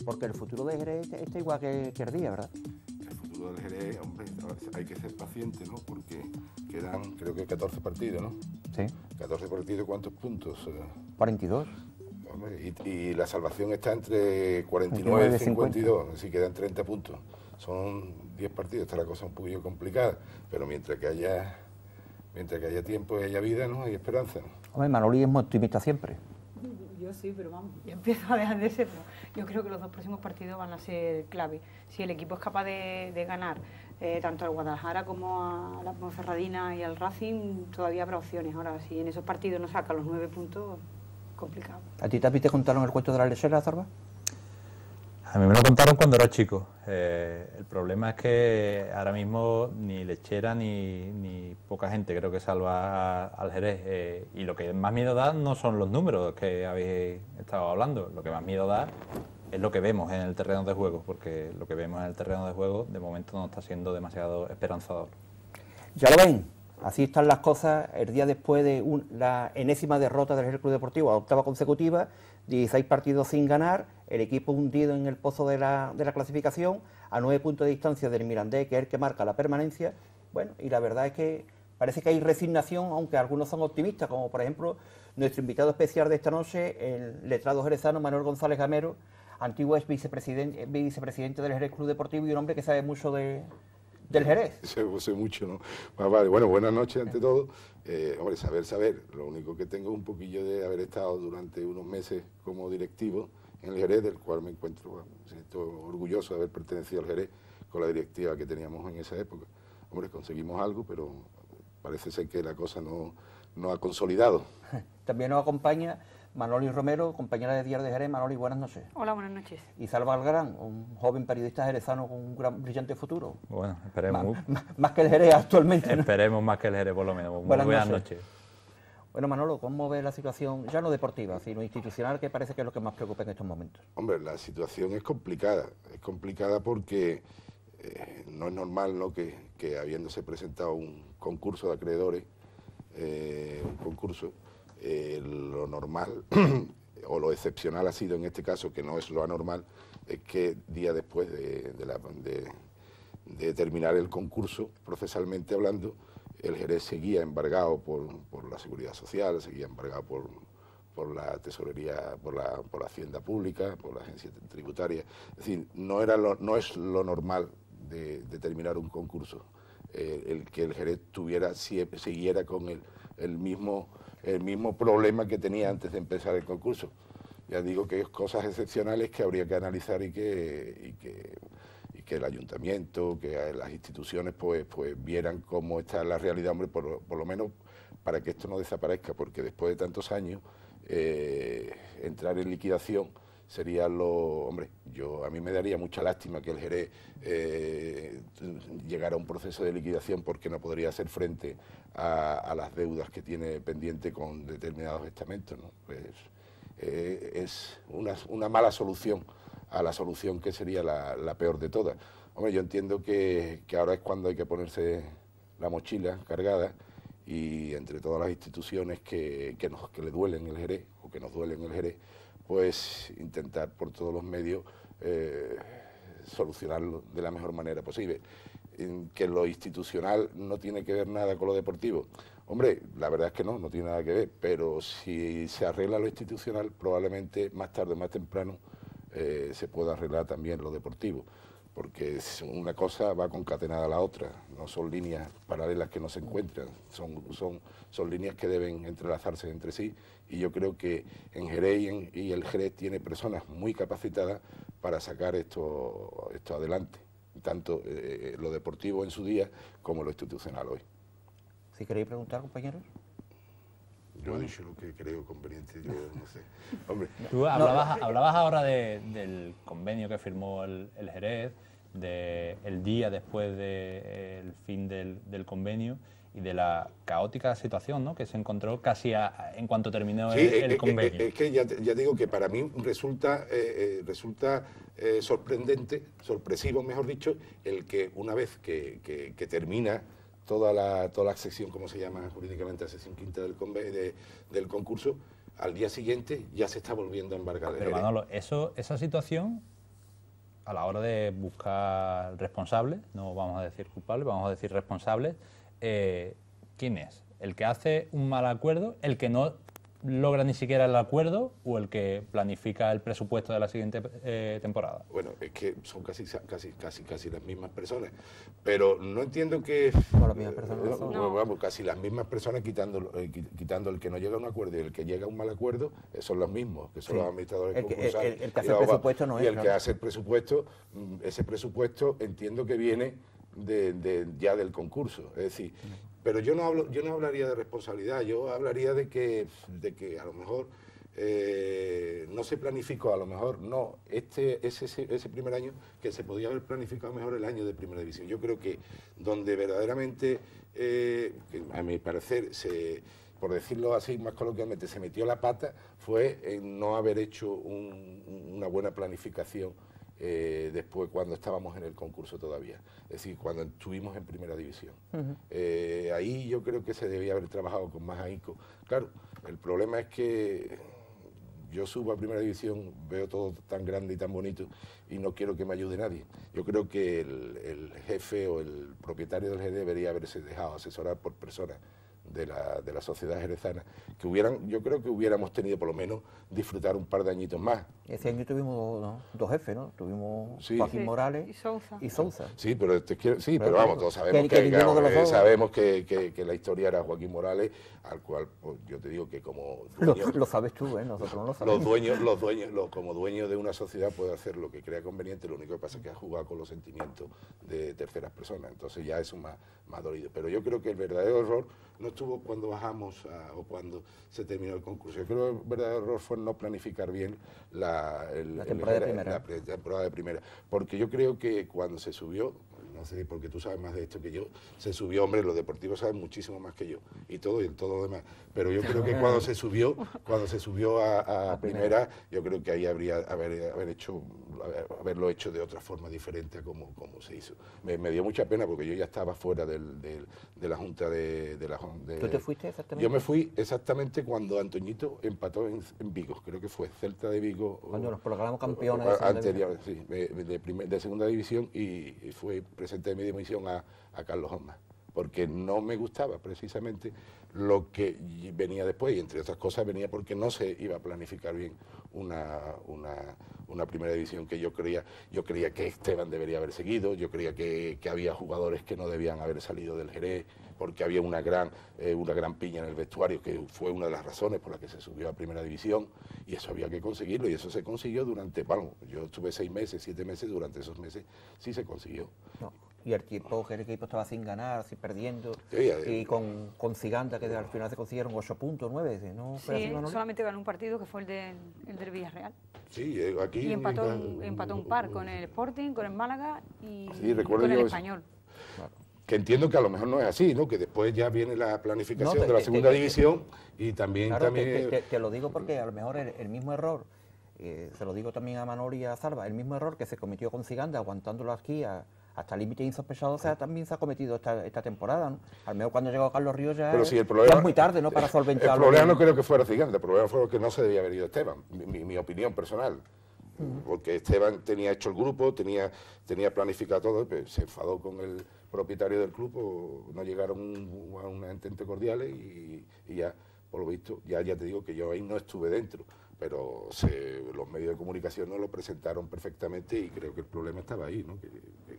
Porque el futuro de Jerez está igual que el día, ¿verdad? El futuro del Jerez, hombre, hay que ser paciente, ¿no? Porque quedan, creo que 14 partidos, ¿no? Sí. 14 partidos, ¿cuántos puntos? 42. Hombre, y la salvación está entre 49 y 52, así quedan 30 puntos. Son 10 partidos, está la cosa un poquillo complicada, pero mientras que haya tiempo y haya vida, ¿no? Hay esperanza. Hombre, Manoli es muy optimista siempre. Yo sí, pero vamos, yo empiezo a dejar de serlo. Yo creo que los dos próximos partidos van a ser clave. Si el equipo es capaz de ganar tanto al Guadalajara como a la Ponferradina y al Racing, todavía habrá opciones. Ahora, si en esos partidos no sacan los 9 puntos, complicado. ¿A ti te contaron el cuento de la lechera, Zarba? A mí me lo contaron cuando era chico. El problema es que ahora mismo ni lechera ni poca gente creo que salva al Jerez. Y lo que más miedo da no son los números que habéis estado hablando. Lo que más miedo da es lo que vemos en el terreno de juego, porque lo que vemos en el terreno de juego de momento no está siendo demasiado esperanzador. Ya lo ven, así están las cosas el día después de la enésima derrota del Jerez Club Deportivo, a octava consecutiva, 16 partidos sin ganar, el equipo hundido en el pozo de la clasificación, a 9 puntos de distancia del Mirandés, que es el que marca la permanencia. Bueno, y la verdad es que parece que hay resignación, aunque algunos son optimistas, como por ejemplo nuestro invitado especial de esta noche, el letrado jerezano Manuel González Gamero, antiguo ex vicepresidente del Jerez Club Deportivo y un hombre que sabe mucho del Jerez. Sé mucho, ¿no? Vale, bueno, buenas noches ante todo. Hombre, saber. Lo único que tengo es un poquillo de haber estado durante unos meses como directivo en el Jerez, del cual me siento orgulloso de haber pertenecido al Jerez con la directiva que teníamos en esa época. Hombre, conseguimos algo, pero parece ser que la cosa no ha consolidado. También nos acompaña Manoli Romero, compañera de Diario de Jerez. Manoli, buenas noches. Hola, buenas noches. Y Salva Algarán, un joven periodista jerezano con un gran, brillante futuro. Bueno, esperemos. Más que el Jerez actualmente, ¿no? Esperemos más que el Jerez, por lo menos. Buenas noches. Bueno, Manolo, ¿cómo ves la situación, ya no deportiva, sino institucional, que parece que es lo que más preocupa en estos momentos? Hombre, la situación es complicada porque no es normal, ¿no?, que habiéndose presentado un concurso de acreedores, lo normal o lo excepcional ha sido en este caso, que no es lo anormal, es que día después de terminar el concurso, procesalmente hablando, el Jerez seguía embargado por la Seguridad Social, seguía embargado por la Tesorería, por la Hacienda Pública, por la Agencia Tributaria. Es decir, no es lo normal de terminar un concurso. El que el Jerez siguiera con el mismo problema que tenía antes de empezar el concurso. Ya digo que es cosas excepcionales que habría que analizar y que el ayuntamiento, que las instituciones pues vieran cómo está la realidad, hombre, por lo menos para que esto no desaparezca, porque después de tantos años entrar en liquidación sería hombre, a mí me daría mucha lástima que el Jerez llegara a un proceso de liquidación porque no podría hacer frente a las deudas que tiene pendiente con determinados estamentos, ¿no? Pues, es una mala solución a la solución que sería la peor de todas. Hombre, yo entiendo que ahora es cuando hay que ponerse la mochila cargada y entre todas las instituciones que le duelen el Jerez o que nos duelen el Jerez, pues intentar por todos los medios solucionarlo de la mejor manera posible. Que lo institucional no tiene que ver nada con lo deportivo. Hombre, la verdad es que no tiene nada que ver, pero si se arregla lo institucional, probablemente más tarde o más temprano se pueda arreglar también lo deportivo, porque una cosa va concatenada a la otra, no son líneas paralelas que no se encuentran, son líneas que deben entrelazarse entre sí, y yo creo que en Jerez y el Jerez tiene personas muy capacitadas para sacar esto adelante, tanto lo deportivo en su día como lo institucional hoy. Si queréis preguntar, compañeros. Yo he dicho lo que creo conveniente, yo no sé. Hombre. Tú hablabas ahora del convenio que firmó el Jerez, del día después del fin del convenio y de la caótica situación, ¿no?, que se encontró casi en cuanto terminó el convenio. Es que ya digo que para mí resulta sorpresivo, mejor dicho, el que una vez que termina toda la sección, ¿cómo se llama jurídicamente? La sección quinta del concurso, al día siguiente ya se está volviendo a embargar. Pero Manolo, esa situación a la hora de buscar responsables, no vamos a decir culpables, vamos a decir responsables, ¿quién es? ¿El que hace un mal acuerdo, el que no logra ni siquiera el acuerdo o el que planifica el presupuesto de la siguiente temporada? Bueno, es que son casi las mismas personas, pero no entiendo que... No, las mismas personas no son. Vamos, casi las mismas personas quitando el que no llega a un acuerdo y el que llega a un mal acuerdo, son los mismos, que son los administradores concursales. El que hace el presupuesto no es. Y el que hace el presupuesto, ese presupuesto entiendo que viene ya del concurso, es decir... Pero yo no hablaría de responsabilidad, yo hablaría de que a lo mejor no se planificó, a lo mejor no, ese primer año, que se podía haber planificado mejor el año de primera división. Yo creo que donde verdaderamente, que a mi parecer, por decirlo así más coloquialmente, se metió la pata, fue en no haber hecho una buena planificación después cuando estábamos en el concurso todavía, es decir, cuando estuvimos en primera división. Ahí yo creo que se debía haber trabajado con más ahínco. Claro, el problema es que yo subo a primera división, veo todo tan grande y tan bonito y no quiero que me ayude nadie. Yo creo que el jefe o el propietario del Jerez debería haberse dejado asesorar por personas de la sociedad jerezana, que yo creo que hubiéramos tenido por lo menos disfrutar un par de añitos más. Ese año tuvimos dos jefes, ¿no? Tuvimos Joaquín Morales y Sousa. Sí, pero vamos, todos sabemos que la historia era Joaquín Morales, al cual pues, yo te digo que como dueño, lo sabes tú, nosotros no lo sabemos. como dueño de una sociedad puede hacer lo que crea conveniente, lo único que pasa es que ha jugado con los sentimientos de terceras personas, entonces ya eso más dolido. Pero yo creo que el verdadero error no estuvo cuando bajamos o cuando se terminó el concurso. Yo creo que el verdadero error fue no planificar bien la temporada de primera. Porque yo creo que cuando se subió, no sé, porque tú sabes más de esto que yo, se subió, hombre, los deportivos saben muchísimo más que yo, y todo lo demás. Pero yo creo que cuando se subió a primera, yo creo que ahí habría haberlo hecho de otra forma diferente a como se hizo. Me dio mucha pena porque yo ya estaba fuera de la Junta de ¿Tú te fuiste exactamente? Yo me fui exactamente cuando Antoñito empató en Vigo, creo que fue Celta de Vigo. Cuando nos proclamamos campeones de segunda división y fue presidente de mi división a Carlos Osma, porque no me gustaba precisamente lo que venía después, y entre otras cosas venía porque no se iba a planificar bien una primera división que yo creía que Esteban debería haber seguido, yo creía que había jugadores que no debían haber salido del Jerez, porque había una gran piña en el vestuario, que fue una de las razones por las que se subió a primera división, y eso había que conseguirlo, y eso se consiguió yo estuve 6 meses, 7 meses, durante esos meses sí se consiguió. No. Y el equipo estaba sin ganar, así perdiendo, y con Ciganda, que al final se consiguieron 8 puntos, 9, ¿no? Sí, solamente ganó un partido, que fue el del Villarreal. Sí, aquí... Y empató un par con el Sporting, con el Málaga y con el Español. Claro. Que entiendo que a lo mejor no es así, ¿no? Que después ya viene la planificación de la segunda división y también... Claro, te lo digo porque a lo mejor el mismo error, se lo digo también a Manol y a Salva, el mismo error que se cometió con Ciganda, aguantándolo aquí hasta límite insospechado, también se ha cometido esta temporada, ¿no? Al menos cuando llegó Carlos Ríos ya es muy tarde, ¿no? Para solventarlo. El problema no creo que fuera Ciganda, el problema fue que no se debía haber ido Esteban, mi opinión personal. Porque Esteban tenía hecho el grupo, tenía planificado todo, pero se enfadó con el propietario del club, o no llegaron a un entente cordial y ya, por lo visto, ya te digo que yo ahí no estuve dentro, pero los medios de comunicación no lo presentaron perfectamente y creo que el problema estaba ahí, ¿no? Que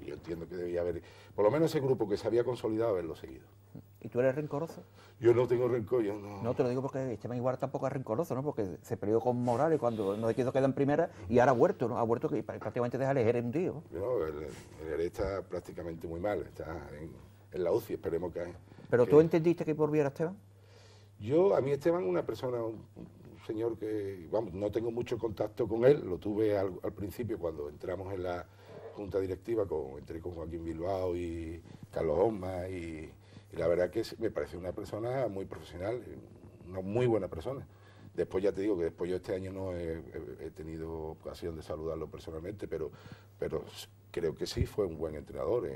yo entiendo que debía haber, por lo menos ese grupo que se había consolidado, haberlo seguido. ¿Y tú eres rencoroso? Yo no tengo rencor, yo no... No, te lo digo porque Esteban igual tampoco es rencoroso, ¿no? Porque se peleó con Morales cuando no se quiso quedar en primera y ahora ha vuelto, ¿no? Ha vuelto que prácticamente deja el Jerez hundido. No, el Jerez está prácticamente muy mal, está en la UCI, esperemos que... ¿Pero tú entendiste que volviera Esteban? A mí Esteban es una persona, un señor que, vamos, no tengo mucho contacto con él, lo tuve al principio cuando entramos en la junta directiva, entré con Joaquín Bilbao y Carlos Osma y la verdad que me parece una persona muy profesional, una muy buena persona. Después ya te digo que después yo este año no he tenido ocasión de saludarlo personalmente, pero creo que sí fue un buen entrenador.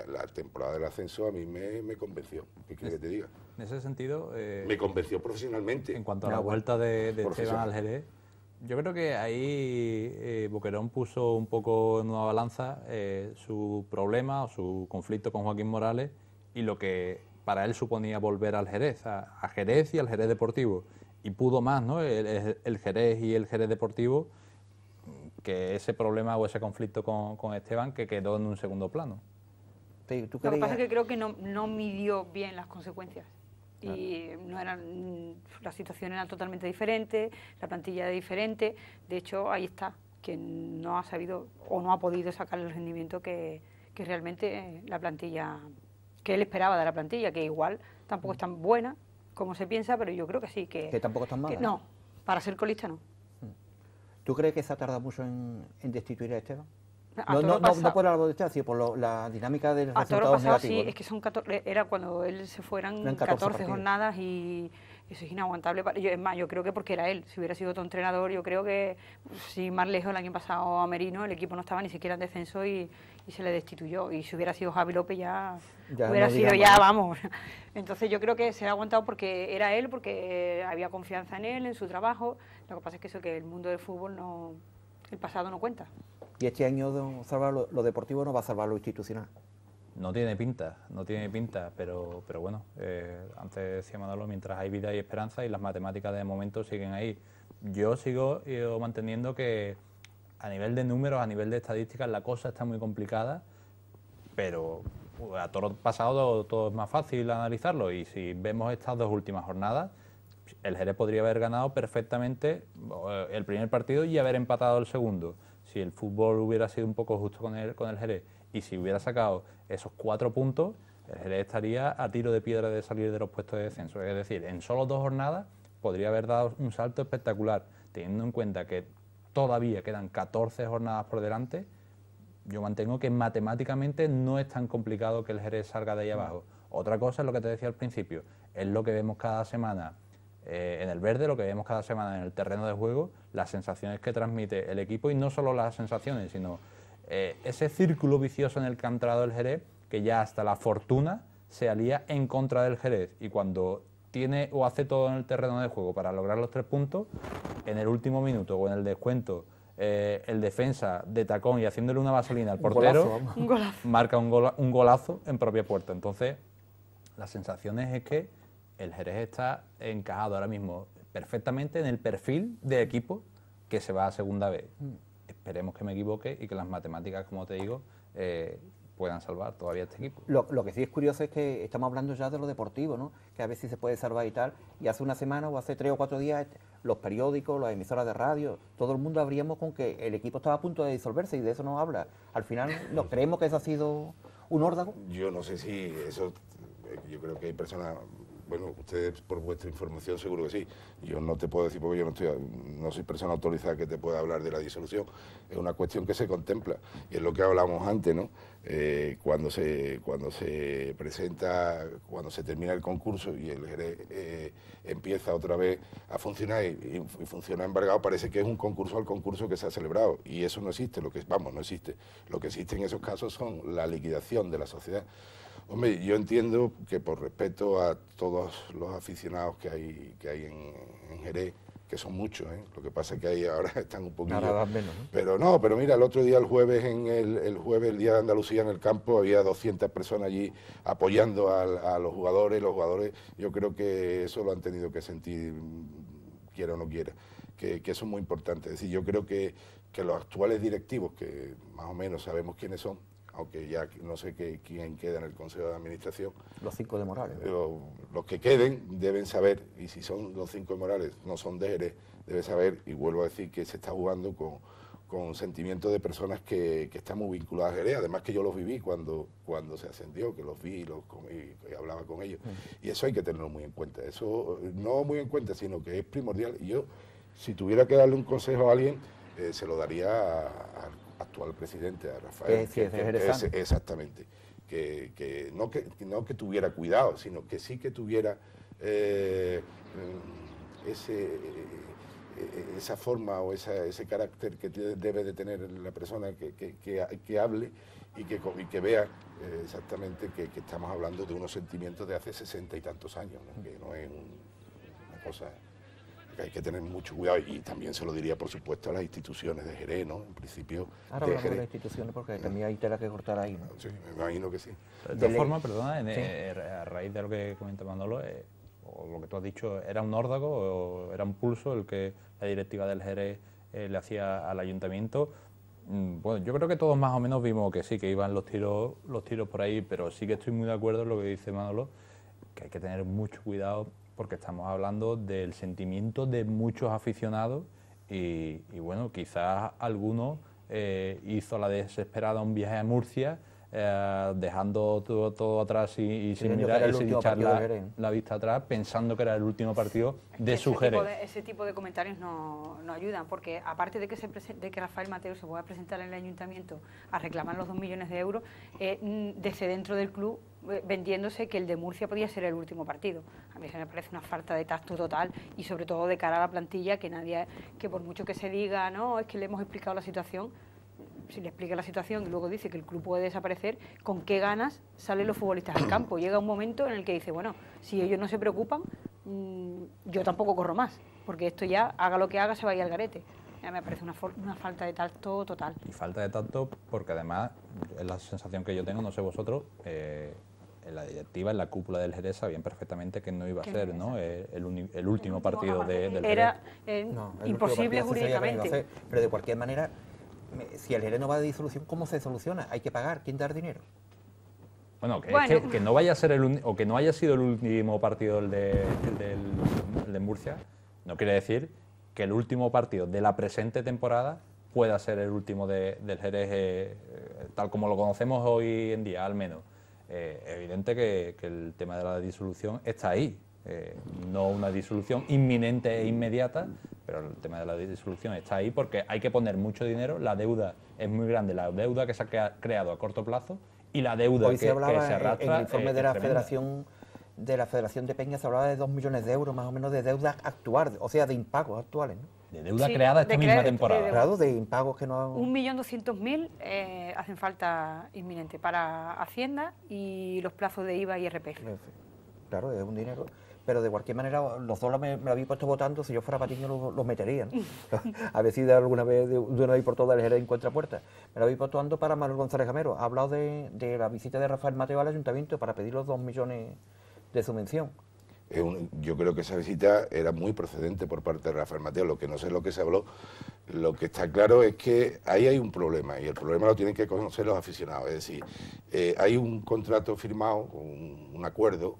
La temporada del ascenso a mí me convenció. ¿Qué quieres que te diga? En ese sentido... me convenció profesionalmente. En cuanto a la vuelta de Esteban al Jerez, Yo creo que ahí Boquerón puso un poco en una balanza su problema o su conflicto con Joaquín Morales y lo que para él suponía volver al Jerez, a Jerez y al Jerez Deportivo. Y pudo más, ¿no? El Jerez y el Jerez Deportivo, que ese problema o ese conflicto con Esteban, que quedó en un segundo plano. Sí, Lo que pasa es que creo que no midió bien las consecuencias. Y no eran, la situación era totalmente diferente, la plantilla era diferente. De hecho, ahí está, que no ha sabido o no ha podido sacar el rendimiento que realmente la plantilla, que él esperaba de la plantilla, que igual tampoco es tan buena como se piensa, pero yo creo que sí. Que tampoco es tan mala. No, para ser colista no. ¿Tú crees que se ha tardado mucho en destituir a Esteban? No por algo de Esteban, sino por la dinámica del resultado resultados pasado, negativos. sí, ¿no? es que son 14, era cuando él se fueran 14 jornadas y eso es inaguantable. Es más, yo creo que porque era él, si hubiera sido otro entrenador, yo creo que si más lejos el año pasado a Merino, el equipo no estaba ni siquiera en descenso y se le destituyó. Y si hubiera sido Javi López ya hubiera no sido, digamos. vamos. Entonces yo creo que se ha aguantado porque era él, porque había confianza en él, en su trabajo. Lo que pasa es que eso, que el mundo del fútbol el pasado no cuenta. Y este año salvar lo deportivo no va a salvar lo institucional. No tiene pinta, pero bueno, antes decía Manolo, mientras hay vida y esperanza y las matemáticas de momento siguen ahí. Yo sigo manteniendo que a nivel de números, a nivel de estadísticas, la cosa está muy complicada, pero a toro pasado todo es más fácil analizarlo y si vemos estas dos últimas jornadas, el Jerez podría haber ganado perfectamente el primer partido y haber empatado el segundo. Si el fútbol hubiera sido un poco justo con el Jerez y si hubiera sacado esos 4 puntos, el Jerez estaría a tiro de piedra de salir de los puestos de descenso. Es decir, en solo 2 jornadas podría haber dado un salto espectacular. Teniendo en cuenta que todavía quedan 14 jornadas por delante, yo mantengo que matemáticamente no es tan complicado que el Jerez salga de ahí abajo. Otra cosa es lo que te decía al principio, es lo que vemos cada semana en el verde, lo que vemos cada semana en el terreno de juego, las sensaciones que transmite el equipo y no solo las sensaciones, sino ese círculo vicioso en el que ha entrado el Jerez, que ya hasta la fortuna se alía en contra del Jerez y cuando tiene o hace todo en el terreno de juego para lograr los 3 puntos, en el último minuto o en el descuento, el defensa de tacón y haciéndole una vaselina al portero, marca un golazo en propia puerta. Entonces, las sensaciones es que el Jerez está encajado ahora mismo perfectamente en el perfil de equipo que se va a segunda vez. Esperemos que me equivoque y que las matemáticas, como te digo, puedan salvar todavía este equipo. Lo que sí es curioso es que estamos hablando ya de lo deportivo, ¿no? Que a ver si se puede salvar y tal, y hace una semana o hace 3 o 4 días los periódicos, las emisoras de radio, todo el mundo abríamos con que el equipo estaba a punto de disolverse y de eso nos habla. Al final, ¿nos creemos que eso ha sido un órdago? Yo no sé si eso, yo creo que hay personas... Bueno, ustedes por vuestra información seguro que sí. Yo no te puedo decir porque yo no soy persona autorizada que te pueda hablar de la disolución. Es una cuestión que se contempla. Y es lo que hablábamos antes, ¿no? Cuando se presenta, cuando se termina el concurso y el Jerez empieza otra vez a funcionar y funciona embargado, parece que es un concurso al concurso que se ha celebrado. Y eso no existe, no existe. Lo que existe en esos casos son la liquidación de la sociedad. Hombre, yo entiendo que por respeto a todos los aficionados que hay en Jerez, que son muchos, lo que pasa es que ahí ahora están un poquillo... Ahora menos, ¿no? Pero mira, el otro día, el jueves, el día de Andalucía en el campo, había 200 personas allí apoyando a los jugadores. Los jugadores, yo creo que eso lo han tenido que sentir, quiera o no quiera, que eso es muy importante. Es decir, yo creo que los actuales directivos, que más o menos sabemos quiénes son, aunque ya no sé quién queda en el Consejo de Administración. Los 5 de Morales. Los que queden deben saber, y si son los 5 de Morales, no son de Jerez, debe saber, y vuelvo a decir que se está jugando con sentimientos de personas que están muy vinculadas a Jerez, además que yo los viví cuando se ascendió, que los vi y hablaba con ellos, y eso hay que tenerlo muy en cuenta, eso no muy en cuenta, sino que es primordial, y yo, si tuviera que darle un consejo a alguien, se lo daría al actual presidente, a Rafael, exactamente, que no que tuviera cuidado, sino que sí que tuviera esa forma o ese carácter que debe de tener la persona que hable y que vea exactamente que estamos hablando de unos sentimientos de hace 60 y tantos años, ¿no? Que no es una cosa Hay que tener mucho cuidado y también se lo diría, por supuesto, a las instituciones de Jerez, ¿no? En principio. Ahora hablamos de las instituciones porque también hay tela que cortar ahí, ¿no? Sí, me imagino que sí. De todas formas, perdona, a raíz de lo que comenta Manolo, o lo que tú has dicho, ¿era un órdago o era un pulso el que la directiva del Jerez le hacía al ayuntamiento? Bueno, yo creo que todos más o menos vimos que sí, que iban los tiros por ahí, pero sí que estoy muy de acuerdo en lo que dice Manolo, que hay que tener mucho cuidado porque estamos hablando del sentimiento de muchos aficionados y bueno, quizás alguno hizo la desesperada un viaje a Murcia, dejando todo atrás y sin mirar y sin echar la vista atrás, pensando que era el último partido de su Jerez. Ese tipo de comentarios no ayudan, porque aparte de que Rafael Mateo se pueda presentar en el ayuntamiento a reclamar los 2 millones de euros, desde dentro del club vendiéndose que el de Murcia podía ser el último partido. A mí se me parece una falta de tacto total y sobre todo de cara a la plantilla, que por mucho que se diga, no, es que le hemos explicado la situación. Si le explica la situación y luego dice que el club puede desaparecer, ¿con qué ganas salen los futbolistas al campo? Llega un momento en el que dice, bueno, si ellos no se preocupan, yo tampoco corro más, porque esto ya, haga lo que haga, se va a ir al garete. Ya me parece una falta de tacto total. Y falta de tacto porque además, es la sensación que yo tengo, no sé vosotros, en la directiva, en la cúpula del Jerez, sabían perfectamente que no iba a ser, ¿no?, el último partido del Jerez. Era imposible jurídicamente. Pero de cualquier manera, si el Jerez no va de disolución, ¿cómo se soluciona? Hay que pagar. ¿Quién da dinero? Bueno, que no vaya a ser o que no haya sido el último partido el de Murcia, no quiere decir que el último partido de la presente temporada pueda ser el último del Jerez, tal como lo conocemos hoy en día, al menos. Evidente que el tema de la disolución está ahí, no una disolución inminente e inmediata, pero el tema de la disolución está ahí porque hay que poner mucho dinero, la deuda es muy grande, la deuda que se ha creado a corto plazo y la deuda que se arrastra. En el informe de la Federación de Peñas se hablaba de 2 millones de euros más o menos de deudas actuales, o sea, de impagos actuales, ¿no? De deuda creada esta misma temporada. Claro, de impagos que no... 1.200.000 hacen falta inminente para Hacienda y los plazos de IVA y IRPF. Claro, es un dinero. Pero de cualquier manera, los dos me lo habéis puesto votando, si yo fuera Patiño los metería, ¿no? A ver si de alguna vez, de una vez por todas, el Jerez encuentra puertas. Me lo habéis puesto votando para Manuel González Gamero. Ha hablado de la visita de Rafael Mateo al ayuntamiento para pedir los 2 millones de subvención. Yo creo que esa visita era muy procedente por parte de Rafael Mateo, lo que no sé lo que se habló. Lo que está claro es que ahí hay un problema y el problema lo tienen que conocer los aficionados. Es decir, hay un contrato firmado, un acuerdo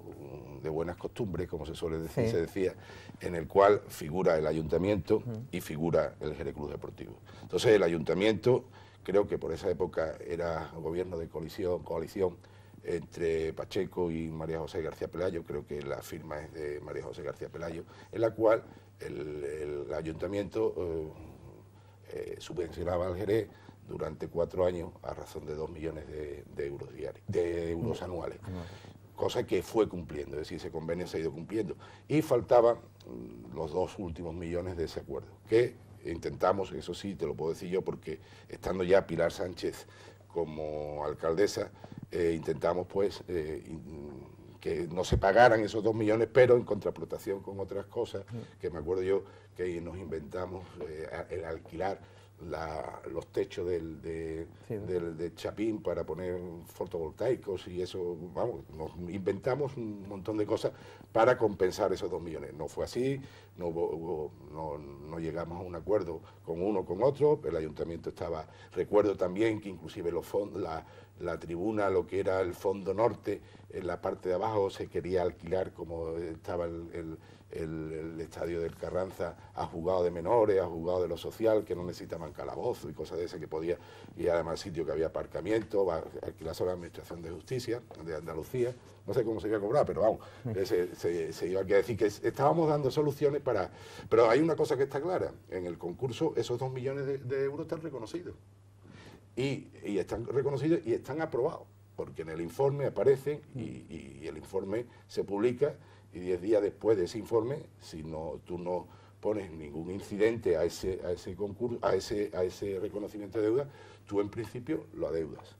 de buenas costumbres, como se suele decir, se decía, en el cual figura el ayuntamiento y figura el Jerez Club Deportivo. Entonces el ayuntamiento, creo que por esa época era gobierno de coalición entre Pacheco y María José García Pelayo, creo que la firma es de María José García Pelayo, en la cual el ayuntamiento subvencionaba al Jerez durante 4 años a razón de 2 millones de euros anuales. Cosa que fue cumpliendo, es decir, ese convenio se ha ido cumpliendo. Y faltaban los 2 últimos millones de ese acuerdo, que intentamos, eso sí, te lo puedo decir yo, porque estando ya Pilar Sánchez como alcaldesa, intentamos pues que no se pagaran esos 2 millones, pero en contraprestación con otras cosas, que me acuerdo yo que nos inventamos el alquilar los techos de Chapín para poner fotovoltaicos y eso, vamos, nos inventamos un montón de cosas para compensar esos 2 millones. No fue así, no llegamos a un acuerdo con uno o con otro, el ayuntamiento estaba, recuerdo también que inclusive los fondos, la tribuna, lo que era el fondo norte, en la parte de abajo se quería alquilar como estaba el estadio del Carranza, a juzgado de menores, a juzgado de lo social, que no necesitaban calabozo y cosas de esas, que podía ir además al sitio que había aparcamiento, alquilarse a la Administración de Justicia de Andalucía, no sé cómo se iba a cobrar, pero vamos, se iba a decir que estábamos dando soluciones para... Pero hay una cosa que está clara, en el concurso esos 2 millones de euros están reconocidos, y están reconocidos y están aprobados, porque en el informe aparecen y el informe se publica, y 10 días después de ese informe, si tú no pones ningún incidente a ese concurso, a ese reconocimiento de deuda, tú en principio lo adeudas.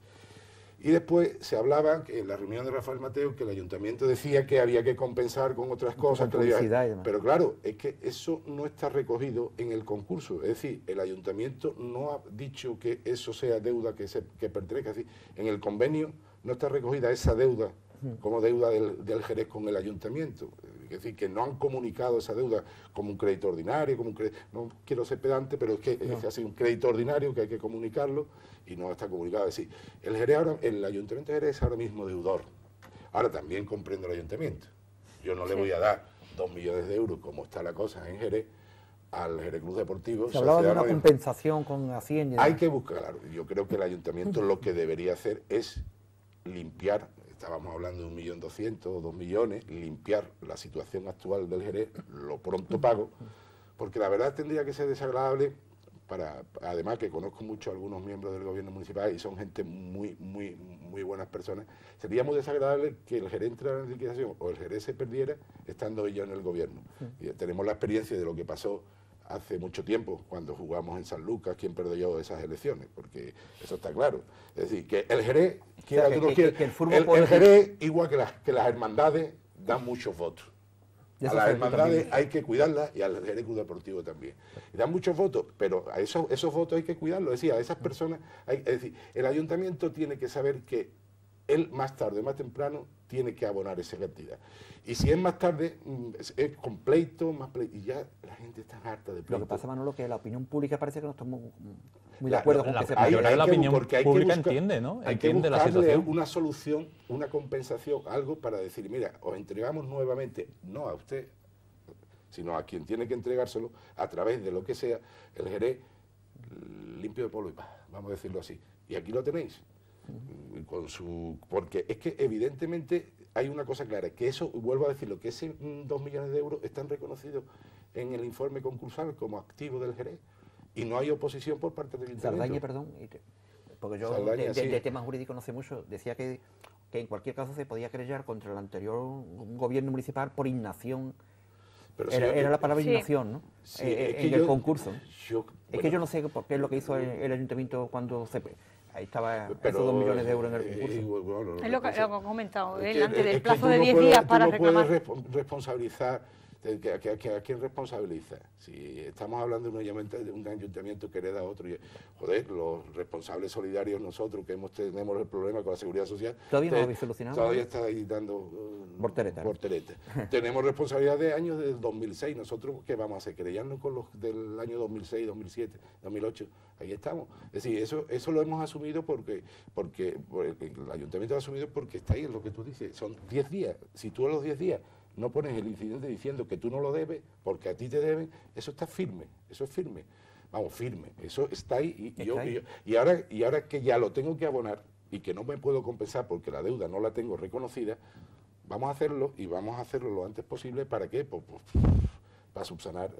Y después se hablaba en la reunión de Rafael Mateo que el ayuntamiento decía que había que compensar con otras cosas. Con publicidad y demás. Pero claro, es que eso no está recogido en el concurso. Es decir, el ayuntamiento no ha dicho que eso sea deuda que pertenezca. Es decir, en el convenio no está recogida esa deuda como deuda del Jerez con el ayuntamiento. Es decir, que no han comunicado esa deuda como un crédito ordinario, no quiero ser pedante, pero es que es así un crédito ordinario que hay que comunicarlo y no está comunicado. Es decir, el ayuntamiento de Jerez es ahora mismo deudor. Ahora también comprendo el ayuntamiento. Yo no le voy a dar 2 millones de euros, como está la cosa en Jerez, al Jerez Club Deportivo. Se hablaba de una compensación con Hacienda. Hay que buscar, claro, yo creo que el ayuntamiento lo que debería hacer es limpiar, estábamos hablando de 1.200.000 o 2 millones, limpiar la situación actual del Jerez, lo pronto pago, porque la verdad tendría que ser desagradable, además que conozco mucho a algunos miembros del gobierno municipal y son gente muy buenas personas, sería muy desagradable que el Jerez entrara en liquidación o el Jerez se perdiera estando ellos en el gobierno. Y tenemos la experiencia de lo que pasó hace mucho tiempo, cuando jugamos en San Lucas, quién perdió esas elecciones, porque eso está claro. Es decir, que el Jerez, el Jerez, igual que las hermandades, dan muchos votos. A las hermandades hay que cuidarlas y al Jerez Club Deportivo también. Y dan muchos votos, pero a esos votos hay que cuidarlos. Es decir, a esas personas, es decir, el ayuntamiento tiene que saber que él más tarde o más temprano tiene que abonar esa cantidad. Y si es más tarde, es con pleito, y ya la gente está harta de pleito. Lo que pasa, Manolo, que la opinión pública parece que no estamos muy de acuerdo con que se pague. La opinión pública entiende, ¿no? Hay que buscarle una solución, una compensación, algo para decir, mira, os entregamos nuevamente, no a usted, sino a quien tiene que entregárselo, a través de lo que sea, el Jerez limpio de polvo y paz, vamos a decirlo así. Y aquí lo tenéis. Porque es que evidentemente hay una cosa clara, que eso, vuelvo a decirlo, que ese 2 millones de euros están reconocidos en el informe concursal como activo del Jerez y no hay oposición por parte del ayuntamiento. Saldaña, perdón, porque yo de temas jurídicos no sé mucho, decía que en cualquier caso se podía querellar contra el anterior gobierno municipal por inacción. Pero era la palabra inacción, ¿no? Sí, en el concurso. Es que yo no sé por qué es lo que hizo el ayuntamiento cuando ahí estaba esos 2 millones de euros en el concurso. Es lo que ha comentado él antes del plazo de 10 días para reclamar. No puedes responsabilizar, ¿a quién responsabiliza? Si estamos hablando de un ayuntamiento que hereda a otro, joder, los responsables solidarios nosotros que tenemos el problema con la seguridad social. ¿Todavía no lo habéis solucionado? Todavía está ahí dando voltereta. Tenemos responsabilidad de años del 2006. Nosotros, ¿qué vamos a hacer? ¿Querellarnos con los del año 2006, 2007, 2008? Ahí estamos. Es decir, eso lo hemos asumido porque el ayuntamiento lo ha asumido porque está ahí, es lo que tú dices. Son 10 días. Si tú a los 10 días no pones el incidente diciendo que tú no lo debes porque a ti te deben, eso está firme, eso es firme. Vamos, firme, eso está ahí y ahora que ya lo tengo que abonar y que no me puedo compensar porque la deuda no la tengo reconocida, vamos a hacerlo y vamos a hacerlo lo antes posible. ¿Para qué? Pues para subsanar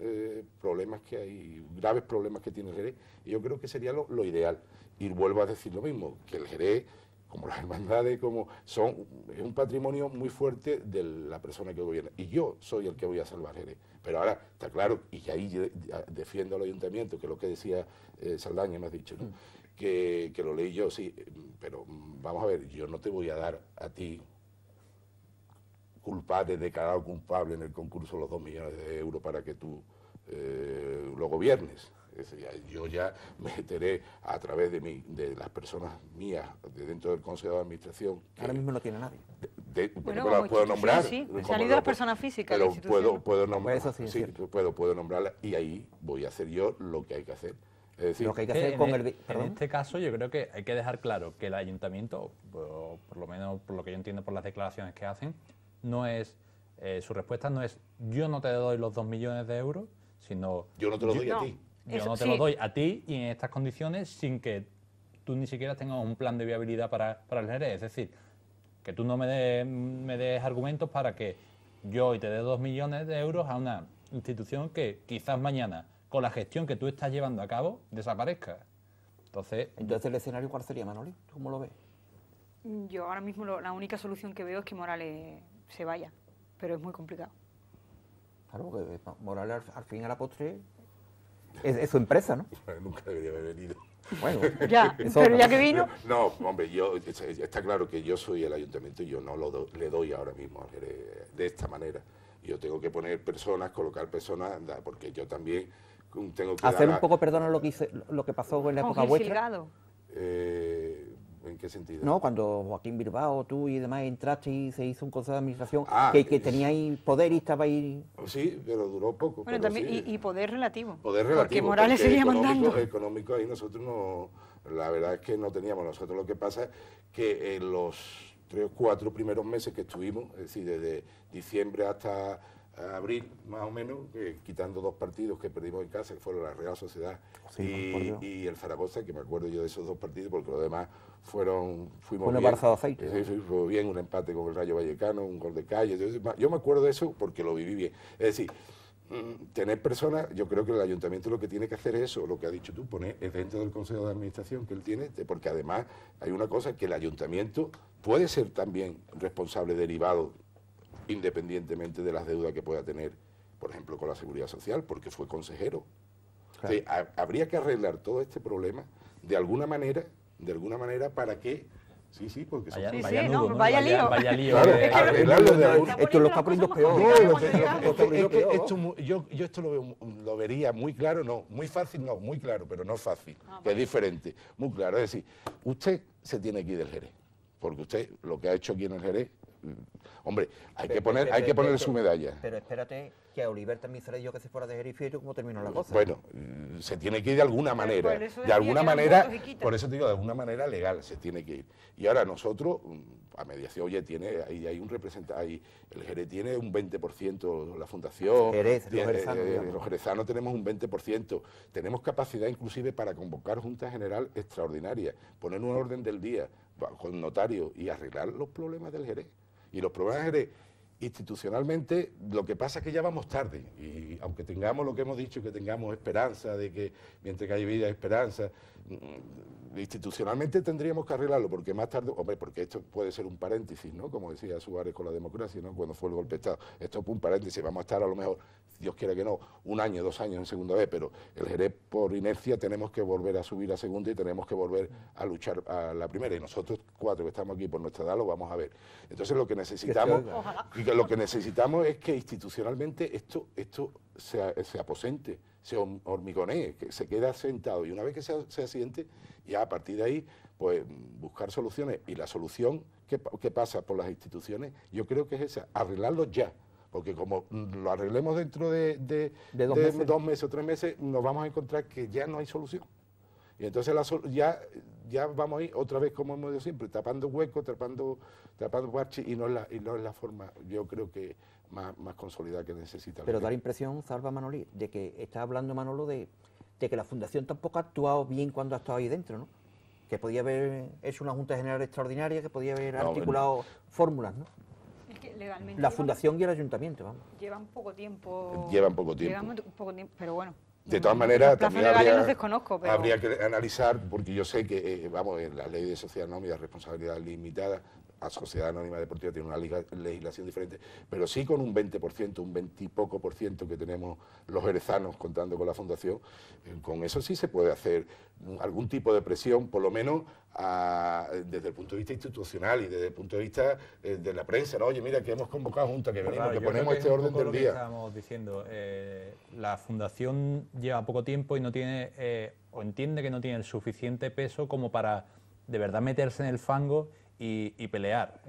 problemas que hay, graves problemas que tiene el Jerez, y yo creo que sería lo ideal. Y vuelvo a decir lo mismo, que el Jerez, como las hermandades, es un patrimonio muy fuerte de la persona que gobierna. Y yo soy el que voy a salvar Jerez. Pero ahora está claro, y ahí defiendo al ayuntamiento, que es lo que decía Saldaña, me has dicho, ¿no? Que lo leí yo, sí, pero vamos a ver, yo no te voy a dar a ti culpable, declarado culpable en el concurso los 2 millones de euros para que tú lo gobiernes. Yo ya me meteré a través de las personas mías de dentro del Consejo de Administración. Ahora mismo no tiene nadie. Bueno, las puedo nombrar. Sí, sí. Salido las personas físicas. Pero puedo nombrar, eso sí, puedo nombrarla y ahí voy a hacer yo lo que hay que hacer. Es decir, lo que hay que hacer con en este caso yo creo que hay que dejar claro que el ayuntamiento, por lo menos por lo que yo entiendo por las declaraciones que hacen, no es su respuesta no es yo no te doy los 2 millones de euros, sino yo no te lo doy a ti. Yo no te lo doy a ti y en estas condiciones sin que tú ni siquiera tengas un plan de viabilidad para el Jerez. Es decir, que tú no me des argumentos para que yo te dé 2 millones de euros a una institución que quizás mañana, con la gestión que tú estás llevando a cabo, desaparezca. Entonces el escenario, ¿cuál sería, Manoli? ¿Cómo lo ves? Yo ahora mismo la única solución que veo es que Morales se vaya, pero es muy complicado. Claro, porque Morales al fin y a la postre es su empresa, ¿no? Nunca debería haber venido. Bueno, Ya, eso pero no. ya que vino, No, hombre, está claro que yo soy el ayuntamiento y yo no le doy ahora mismo al Jerez de esta manera. Yo tengo que poner personas, colocar personas, porque yo también tengo que Hacer dar un poco, perdona, lo que pasó en la con época Gil vuestra. Silgado. ¿En qué sentido? No, cuando Joaquín Bilbao, tú y demás entraste y se hizo un consejo de administración que teníais poder y estabais... Sí, pero duró poco. Bueno, pero también, sí. y poder relativo. Poder relativo. Porque Morales porque seguía mandando. Económico ahí nosotros no... La verdad es que no teníamos. Nosotros lo que pasa es que en los 3 o 4 primeros meses que estuvimos, es decir, desde diciembre hasta abril, más o menos, quitando 2 partidos que perdimos en casa, que fueron la Real Sociedad y el Zaragoza, que me acuerdo yo de esos 2 partidos, porque los demás fuimos Una bien. Barça de aceite. Sí, fue bien, un empate con el Rayo Vallecano, un gol de Calle. Yo me acuerdo de eso porque lo viví bien. Es decir, tener personas, yo creo que el ayuntamiento lo que tiene que hacer es eso, lo que ha dicho tú, poner dentro del consejo de administración que él tiene, porque además hay una cosa, que el ayuntamiento puede ser también responsable derivado, independientemente de las deudas que pueda tener, por ejemplo, con la Seguridad Social, porque fue consejero. Claro. O sea, habría que arreglar todo este problema de alguna manera para que... Sí, porque Vaya, Sí, vaya sí, nudo, no, ¿no? vaya lío. Vaya lío. Claro, de- arreglarlo de alguna... Esto lo está poniendo peor. No, Es que yo esto lo vería muy claro, no, muy fácil no, muy claro, pero no fácil, que es diferente, muy claro. Es decir, usted se tiene que ir del Jerez, porque usted lo que ha hecho aquí en el Jerez, hombre, hay que poner su medalla. Pero espérate, que a Oliver también seré yo que se fuera de Jerez y fíjate cómo terminó la cosa. Bueno, se tiene que ir de alguna manera, por eso de decía alguna que eran manera, votos y quitas. por eso te digo, de alguna manera legal se tiene que ir. Y ahora nosotros, a mediación, oye, hay un representante, el Jerez tiene un 20%, la fundación, Jerez, los tiene, jerezanos, digamos. los jerezanos tenemos un 20%, tenemos capacidad inclusive para convocar Junta General extraordinaria, poner un orden del día con notario y arreglar los problemas del Jerez. Y los problemas del Jerez, institucionalmente, lo que pasa es que ya vamos tarde, y aunque tengamos lo que hemos dicho, que tengamos esperanza de que mientras que hay vida hay esperanza, institucionalmente tendríamos que arreglarlo, porque más tarde, hombre, porque esto puede ser un paréntesis, ¿no? Como decía Suárez con la democracia, ¿no? Cuando fue el golpe de Estado, esto es un paréntesis, vamos a estar a lo mejor, Dios quiera que no, 1 año, 2 años en segunda vez, pero el Jerez por inercia tenemos que volver a subir a segunda y tenemos que volver a luchar a la primera, y nosotros 4 que estamos aquí por nuestra edad lo vamos a ver. Entonces lo que necesitamos, y que lo que necesitamos es que institucionalmente esto se aposente, se hormigonee, que se quede asentado, y una vez que se asiente, ya a partir de ahí, pues buscar soluciones, y la solución que pasa por las instituciones, yo creo que es esa, arreglarlo ya, porque como lo arreglemos dentro de 2 meses o 3 meses, nos vamos a encontrar que ya no hay solución. Y entonces ya vamos a ir otra vez, como hemos dicho siempre, tapando huecos, tapando parches, y no es la forma, yo creo que más consolidada que necesita. Pero da la impresión, Salva Manolí, de que está hablando Manolo de que la Fundación tampoco ha actuado bien cuando ha estado ahí dentro, ¿no? Que podía haber hecho una Junta General extraordinaria, que podía haber articulado fórmulas, ¿no? Es que legalmente La Fundación y el Ayuntamiento, vamos. llevan poco tiempo. Llevan poco tiempo. Llevan poco tiempo, pero bueno. De todas maneras, los plazos también legales los desconozco, pero... habría que analizar, porque yo sé que, en la ley de sociedad anónima, responsabilidad limitada, la Sociedad Anónima Deportiva tiene una legislación diferente, pero sí con un 20%, un 20 y poco por ciento que tenemos los jerezanos contando con la Fundación, con eso sí se puede hacer algún tipo de presión, por lo menos desde el punto de vista institucional y desde el punto de vista de la prensa, ¿no? Oye, mira, que hemos convocado junta, que venimos, Claro, que yo ponemos creo que este es un orden poco del lo que día. estábamos diciendo, la Fundación lleva poco tiempo y no tiene, o entiende que no tiene el suficiente peso como para de verdad meterse en el fango y pelear.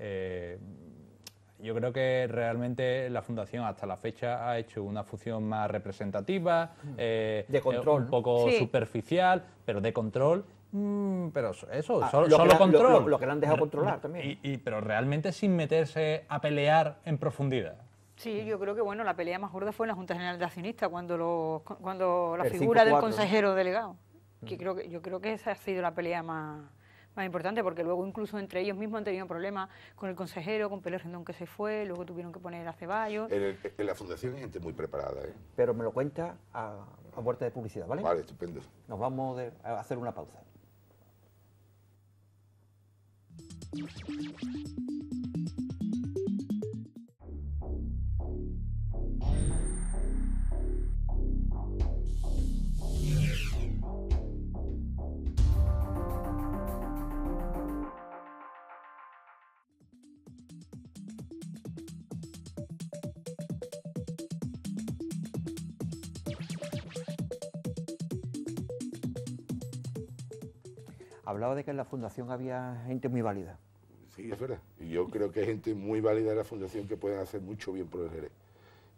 Yo creo que realmente la Fundación hasta la fecha ha hecho una función más representativa, de control, un poco Sí. superficial, pero de control. Pero eso, solo lo control. lo que le han dejado controlar también. Pero realmente sin meterse a pelear en profundidad. Sí, yo creo que bueno, la pelea más gorda fue en la Junta General de Accionistas, cuando la El figura del 5-4, consejero delegado. Yo creo que esa ha sido la pelea más importante, porque luego incluso entre ellos mismos han tenido problemas con el consejero, con Pérez Rendón que se fue, luego tuvieron que poner a Ceballos. En la Fundación hay gente muy preparada, ¿eh? Pero me lo cuenta a vuelta de publicidad, ¿vale? Vale, estupendo. Nos vamos a hacer una pausa. Hablaba de que en la Fundación había gente muy válida. Sí, es verdad. Y yo creo que hay gente muy válida en la Fundación que pueden hacer mucho bien por el Jerez.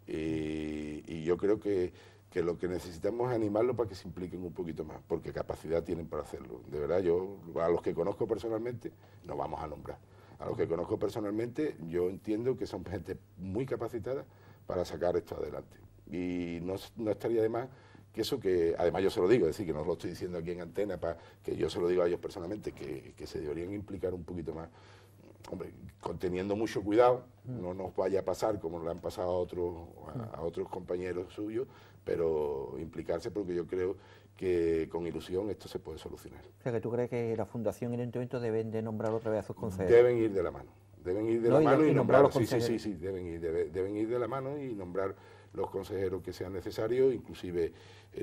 Y yo creo que lo que necesitamos es animarlo para que se impliquen un poquito más, porque capacidad tienen para hacerlo. De verdad, yo a los que conozco personalmente, no vamos a nombrar, a los que conozco personalmente, yo entiendo que son gente muy capacitada para sacar esto adelante. Y no estaría de más que eso, que además yo se lo digo, es decir, que no lo estoy diciendo aquí en antena, para que yo se lo digo a ellos personalmente, que se deberían implicar un poquito más. Hombre, teniendo mucho cuidado, no nos vaya a pasar como le han pasado a otros compañeros suyos, pero implicarse, porque yo creo que con ilusión esto se puede solucionar. O sea, que tú crees que la Fundación y el Ayuntamiento deben de nombrar otra vez a sus consejeros. Deben ir de la mano. Deben ir de la mano y nombrar los consejeros. Sí, deben ir de la mano y nombrar los consejeros que sean necesarios, inclusive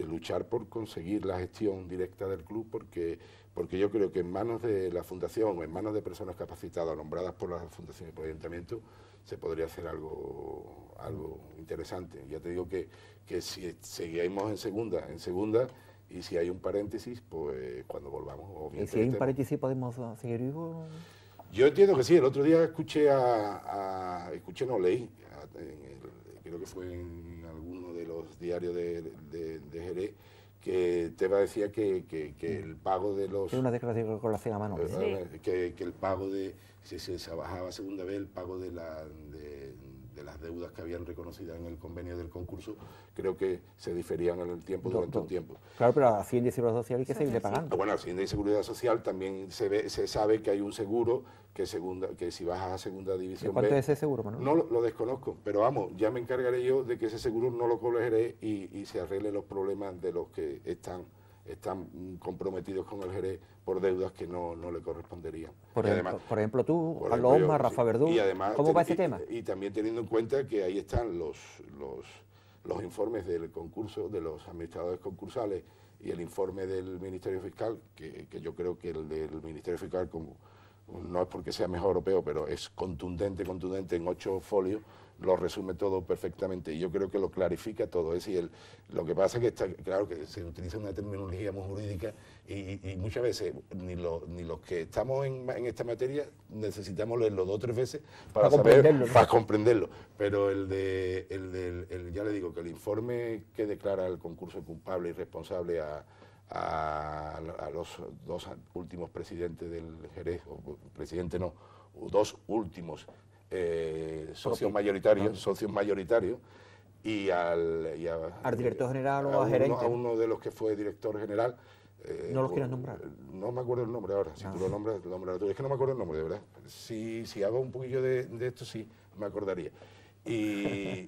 luchar por conseguir la gestión directa del club, porque yo creo que en manos de la Fundación o en manos de personas capacitadas, nombradas por la Fundación y por el Ayuntamiento, se podría hacer algo interesante. Ya te digo que si seguimos en segunda, y si hay un paréntesis, pues cuando volvamos... ¿Y si hay un paréntesis podemos seguir vivos? Yo entiendo que sí. El otro día leí, creo que fue en alguno de los diarios de Jerez, que Tebas decía que el pago de los... Tiene una declaración con la cena a mano. Sí. Que el pago de... Si se bajaba segunda vez el pago de las deudas que habían reconocidas en el convenio del concurso, creo que se diferían en el tiempo durante un tiempo. Claro, pero a Hacienda y Seguridad Social hay que seguirle pagando. Bueno, Hacienda y Seguridad Social también se sabe que hay un seguro que si bajas a segunda división ¿Cuánto B, es ese seguro, Manuel? No lo desconozco, pero vamos, ya me encargaré yo de que ese seguro no lo cobre Jerez y se arregle los problemas de los que están comprometidos con el Jerez por deudas que no le corresponderían. Por ejemplo, tú, Carlos Osma, Rafa Verdú, ¿cómo va ese tema? Y también teniendo en cuenta que ahí están los informes del concurso, de los administradores concursales y el informe del Ministerio Fiscal, que yo creo que el del Ministerio Fiscal, como no es porque sea mejor o peor, pero es contundente en 8 folios, lo resume todo perfectamente y yo creo que lo clarifica todo. Es decir, lo que pasa es que está claro que se utiliza una terminología muy jurídica y muchas veces ni los que estamos en esta materia necesitamos leerlo 2 o 3 veces para comprenderlo. Pero ya le digo que el informe que declara el concurso culpable y responsable a los 2 últimos presidentes del Jerez, o presidente no, 2 últimos socios mayoritarios y al director general o a gerente. A uno de los que fue director general. ¿No los quieres nombrar? No me acuerdo el nombre ahora. Si tú lo nombras, es que no me acuerdo el nombre, de verdad. Si hago un poquillo de esto, sí, me acordaría. Y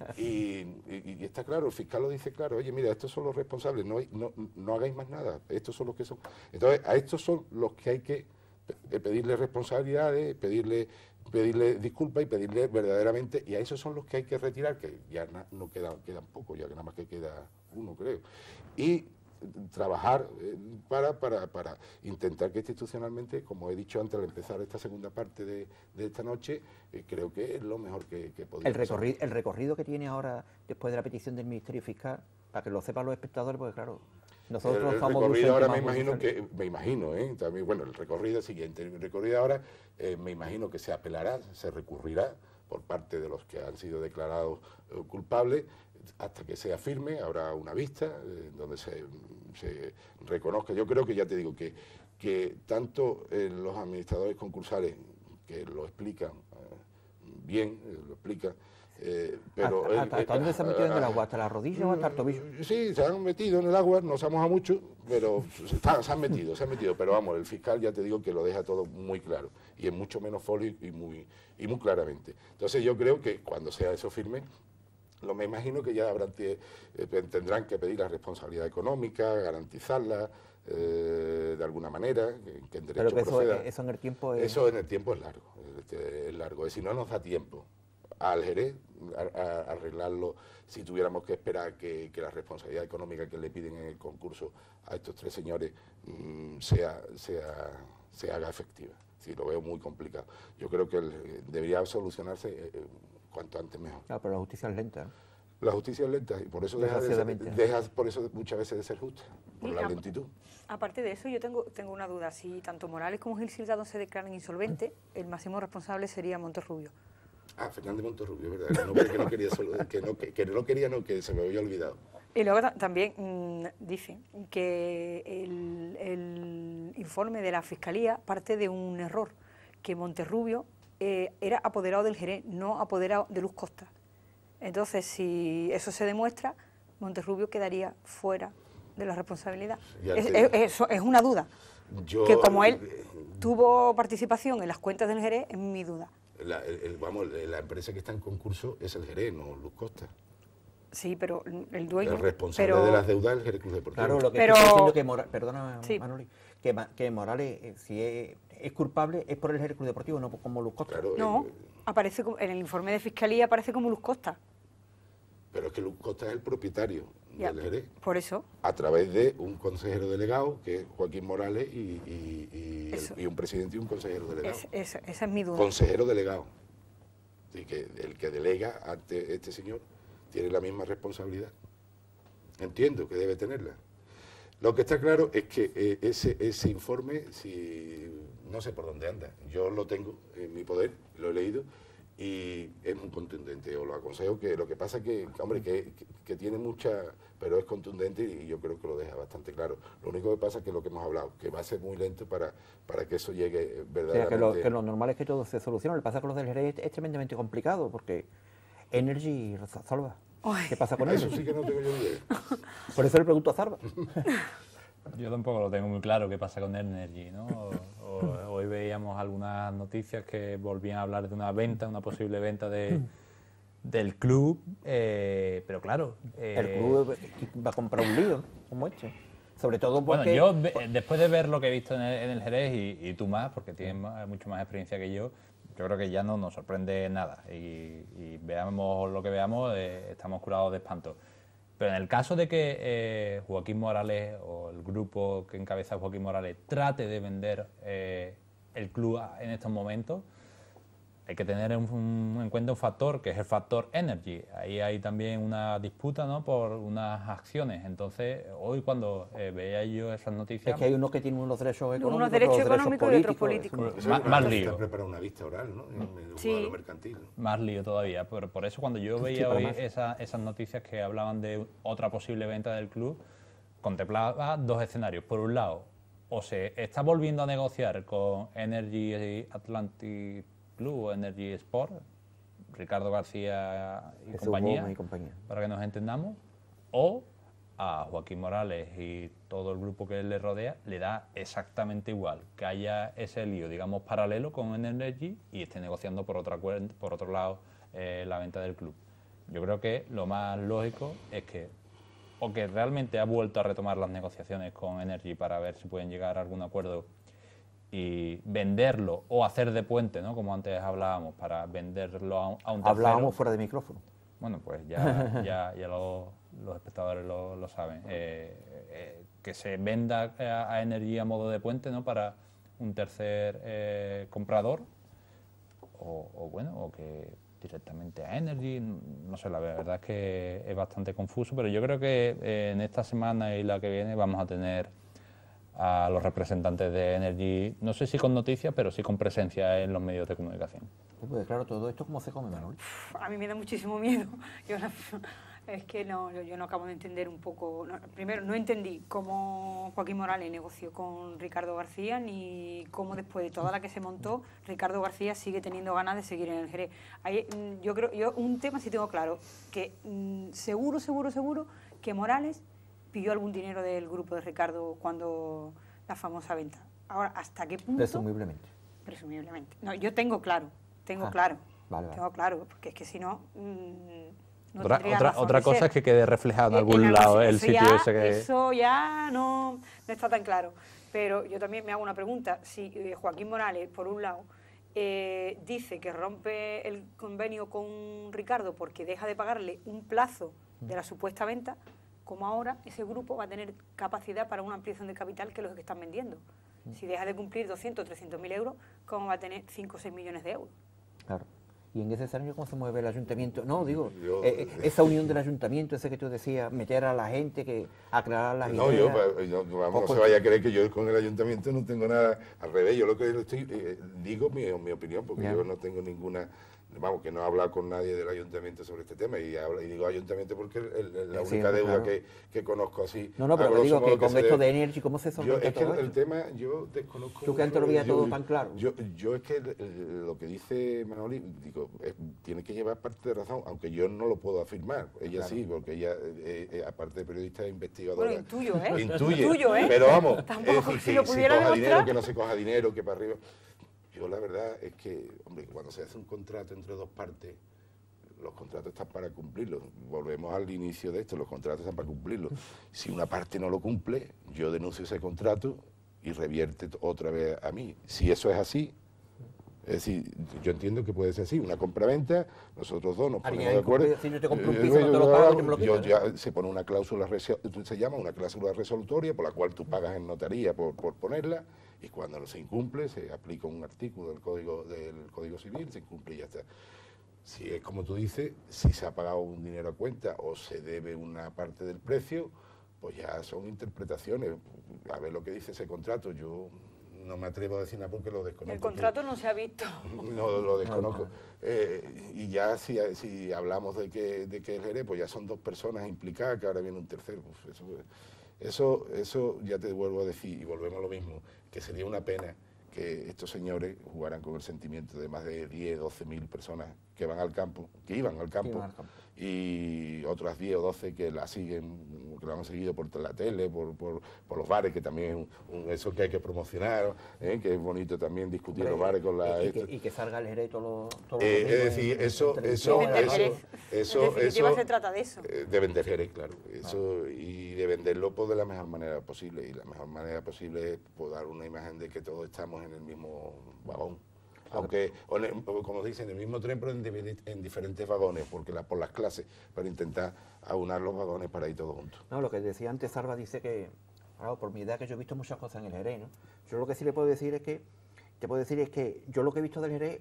está claro, el fiscal lo dice claro, oye, mira, estos son los responsables, no hagáis más nada, estos son los que son. Entonces, a estos son los que hay que pedirle responsabilidades, pedirle disculpas y pedirle verdaderamente, y a esos son los que hay que retirar, que ya no quedan pocos, ya que nada más que queda uno, creo. Y trabajar para intentar que institucionalmente, como he dicho antes al empezar esta segunda parte de esta noche, creo que es lo mejor que podemos hacer. El recorrido que tiene ahora, después de la petición del Ministerio Fiscal, para que lo sepan los espectadores, porque claro, nosotros el recorrido ahora me imagino, también, bueno, el recorrido siguiente, el recorrido ahora me imagino que se apelará, se recurrirá por parte de los que han sido declarados culpables, hasta que sea firme, habrá una vista donde se reconozca. Yo creo que, ya te digo, que tanto los administradores concursales, que lo explican bien, pero... ¿Hasta dónde se han metido en el agua? ¿Hasta la rodilla o hasta el tobillo? Sí, se han metido en el agua, no se moja mucho, pero se han metido, pero vamos, el fiscal ya te digo que lo deja todo muy claro, y en mucho menos folio y muy claramente. Entonces yo creo que cuando sea eso firme, me imagino que ya tendrán que pedir la responsabilidad económica, garantizarla de alguna manera, que en derecho proceda. Eso en el tiempo es... Eso en el tiempo es largo, es decir, no nos da tiempo al Jerez a arreglarlo si tuviéramos que esperar que la responsabilidad económica que le piden en el concurso a estos 3 señores se haga efectiva. Sí, lo veo muy complicado. Yo creo que debería solucionarse cuanto antes mejor. Claro, pero la justicia es lenta. La justicia es lenta y por eso por eso muchas veces de ser justa, por la lentitud. Aparte de eso, yo tengo una duda. Si tanto Morales como Gil Silgado se declaran insolventes, el máximo responsable sería Monterrubio. Ah, Fernández Monterrubio, ¿verdad? El nombre que no quería, que se me había olvidado. Y luego también dicen que el informe de la Fiscalía parte de un error, que Monterrubio era apoderado del Jerez, no apoderado de Luz Costa. Entonces, si eso se demuestra, Monterrubio quedaría fuera de la responsabilidad. Eso es una duda. Que como él tuvo participación en las cuentas del Jerez, es mi duda. La empresa que está en concurso es el Jerez, no Luz Costa. Sí, pero el dueño... El responsable de las deudas es el Jerez Club Deportivo. Claro, lo que estoy diciendo que perdona, sí. Manoli, que Morales, si es culpable, es por el Jerez Club Deportivo, no como Luz Costa. Claro, no, aparece en el informe de Fiscalía aparece como Luz Costa. Pero es que Luz Costa es el propietario del Jerez. Por eso. A través de un consejero delegado, que es Joaquín Morales, y un presidente y un consejero delegado. Esa es mi duda. Consejero delegado. Así que el que delega ante este señor tiene la misma responsabilidad. Entiendo que debe tenerla. Lo que está claro es que ese informe, no sé por dónde anda, yo lo tengo en mi poder, lo he leído, y es muy contundente. Os lo aconsejo, que lo que pasa es que, hombre, que tiene mucha, pero es contundente y yo creo que lo deja bastante claro. Lo único que pasa es que lo que hemos hablado, que va a ser muy lento para que eso llegue verdaderamente... O sea, que lo normal es que todo se solucione. Lo que pasa con los del Jerez es tremendamente complicado, porque Energy salva. ¿Qué pasa con eso? Eso sí que no tengo yo idea. Por eso le pregunto a Zarba. Yo tampoco lo tengo muy claro qué pasa con Energy, ¿no? Hoy veíamos algunas noticias que volvían a hablar de una posible venta del club, pero claro... el club va a comprar un lío como este. Sobre todo porque... Bueno, yo después de ver lo que he visto en el Jerez, y tú más, porque tienes mucho más experiencia que yo creo que ya no nos sorprende nada. Y veamos lo que veamos, estamos curados de espanto. Pero en el caso de que Joaquín Morales o el grupo que encabeza Joaquín Morales trate de vender el club en estos momentos, hay que tener en cuenta un factor que es el factor Energy. Ahí hay también una disputa, ¿no?, por unas acciones. Entonces, hoy cuando veía yo esas noticias... Es que hay unos que tienen unos derechos económicos, unos derechos económicos y otros políticos. Más lío. Está preparada una vista oral, ¿no? En el juzgado mercantil. Más lío todavía. Pero por eso cuando yo veía hoy esas noticias que hablaban de otra posible venta del club, contemplaba dos escenarios. Por un lado, o se está volviendo a negociar con Energy Atlantic Club o Energy Sport, Ricardo García y compañía, para que nos entendamos, o a Joaquín Morales y todo el grupo que le rodea le da exactamente igual que haya ese lío, digamos, paralelo con Energy y esté negociando por otro lado la venta del club. Yo creo que lo más lógico es que realmente ha vuelto a retomar las negociaciones con Energy para ver si pueden llegar a algún acuerdo y venderlo o hacer de puente, ¿no?, como antes hablábamos, para venderlo a un tercero. Hablábamos fuera de micrófono. Bueno, pues ya los espectadores lo saben. Que se venda a Energy a modo de puente, ¿no?, para un tercer comprador, o que directamente a Energy, no sé, la verdad es que es bastante confuso, pero yo creo que en esta semana y la que viene vamos a tener a los representantes de Energy, no sé si con noticias, pero sí con presencia en los medios de comunicación. Pues claro, todo esto ¿cómo se come, Manuel? A mí me da muchísimo miedo. Es que yo no acabo de entender un poco... primero, no entendí cómo Joaquín Morales negoció con Ricardo García, ni cómo después de toda la que se montó, Ricardo García sigue teniendo ganas de seguir en el Jerez. Yo un tema sí tengo claro, que seguro que Morales pidió algún dinero del grupo de Ricardo cuando la famosa venta. Ahora, ¿hasta qué punto? Presumiblemente. No, yo tengo claro. Vale. Tengo claro, porque es que si no... Otra cosa es que quede reflejado en algún lado el sitio ese que... Eso ya no está tan claro. Pero yo también me hago una pregunta. Si Joaquín Morales, por un lado, dice que rompe el convenio con Ricardo porque deja de pagarle un plazo de la supuesta venta, como ahora ese grupo va a tener capacidad para una ampliación de capital que los que están vendiendo. Si deja de cumplir 200 o 300.000 euros, ¿cómo va a tener 5 o 6 millones de euros? Claro. ¿Y en ese escenario cómo se mueve el ayuntamiento? No, digo, esa unión del ayuntamiento, ese que tú decías, meter a la gente, aclarar las ideas. No se vaya a creer que yo con el ayuntamiento no tengo nada, al revés, yo lo que digo mi opinión, porque yo no tengo ninguna, vamos, que no he hablado con nadie del ayuntamiento sobre este tema, y digo ayuntamiento porque es la única deuda que conozco así. No, pero digo que con esto de Energy, ¿cómo se solventa todo el tema, yo desconozco... Tú que antes lo veías todo tan claro. Yo es que lo que dice Manoli, digo, tiene que llevar parte de razón, aunque yo no lo puedo afirmar. Ella sí, porque ella, aparte de periodista, es investigadora. Bueno, intuyo, Intuye, pero vamos, tampoco, si coja dinero, que no se coja dinero, que para arriba... Yo la verdad es que, hombre, cuando se hace un contrato entre dos partes, los contratos están para cumplirlos. Volvemos al inicio de esto, los contratos están para cumplirlos. Si una parte no lo cumple, yo denuncio ese contrato y revierte otra vez a mí. Si eso es así, es decir, yo entiendo que puede ser así, una compraventa, nosotros dos nos ponemos de acuerdo. Si yo te compro un piso, no te lo pago, yo me lo quito, ya se pone una cláusula, se llama una cláusula resolutoria, por la cual tú pagas en notaría por ponerla, y cuando se incumple se aplica un artículo del Código Civil, se incumple y ya está. Si es como tú dices, si se ha pagado un dinero a cuenta o se debe una parte del precio, pues ya son interpretaciones. A ver lo que dice ese contrato, yo no me atrevo a decir nada porque lo desconozco. El contrato no se ha visto. No, lo desconozco. Y ya si hablamos de que el Jerez, pues ya son dos personas implicadas, que ahora viene un tercero. Pues eso ya te vuelvo a decir, y volvemos a lo mismo, que sería una pena que estos señores jugaran con el sentimiento de más de 10, 12 mil personas que iban al campo, y otras 10 o 12 que la siguen, que lo han seguido por la tele, por los bares, que también es eso que hay que promocionar, que es bonito también discutir los bares con la... Y que salga el Jerez todo es decir, eso se trata de eso. De vender Jerez, claro, y de venderlo pues, de la mejor manera posible, y la mejor manera posible es pues, dar una imagen de que todos estamos en el mismo vagón. Aunque, como dicen, en el mismo tren, pero en diferentes vagones, porque por las clases, para intentar aunar los vagones para ir todos juntos. No, lo que decía antes Salva dice que, claro, por mi edad que yo he visto muchas cosas en el Jerez, ¿no? Yo lo que sí le puedo decir es que, yo lo que he visto del Jerez,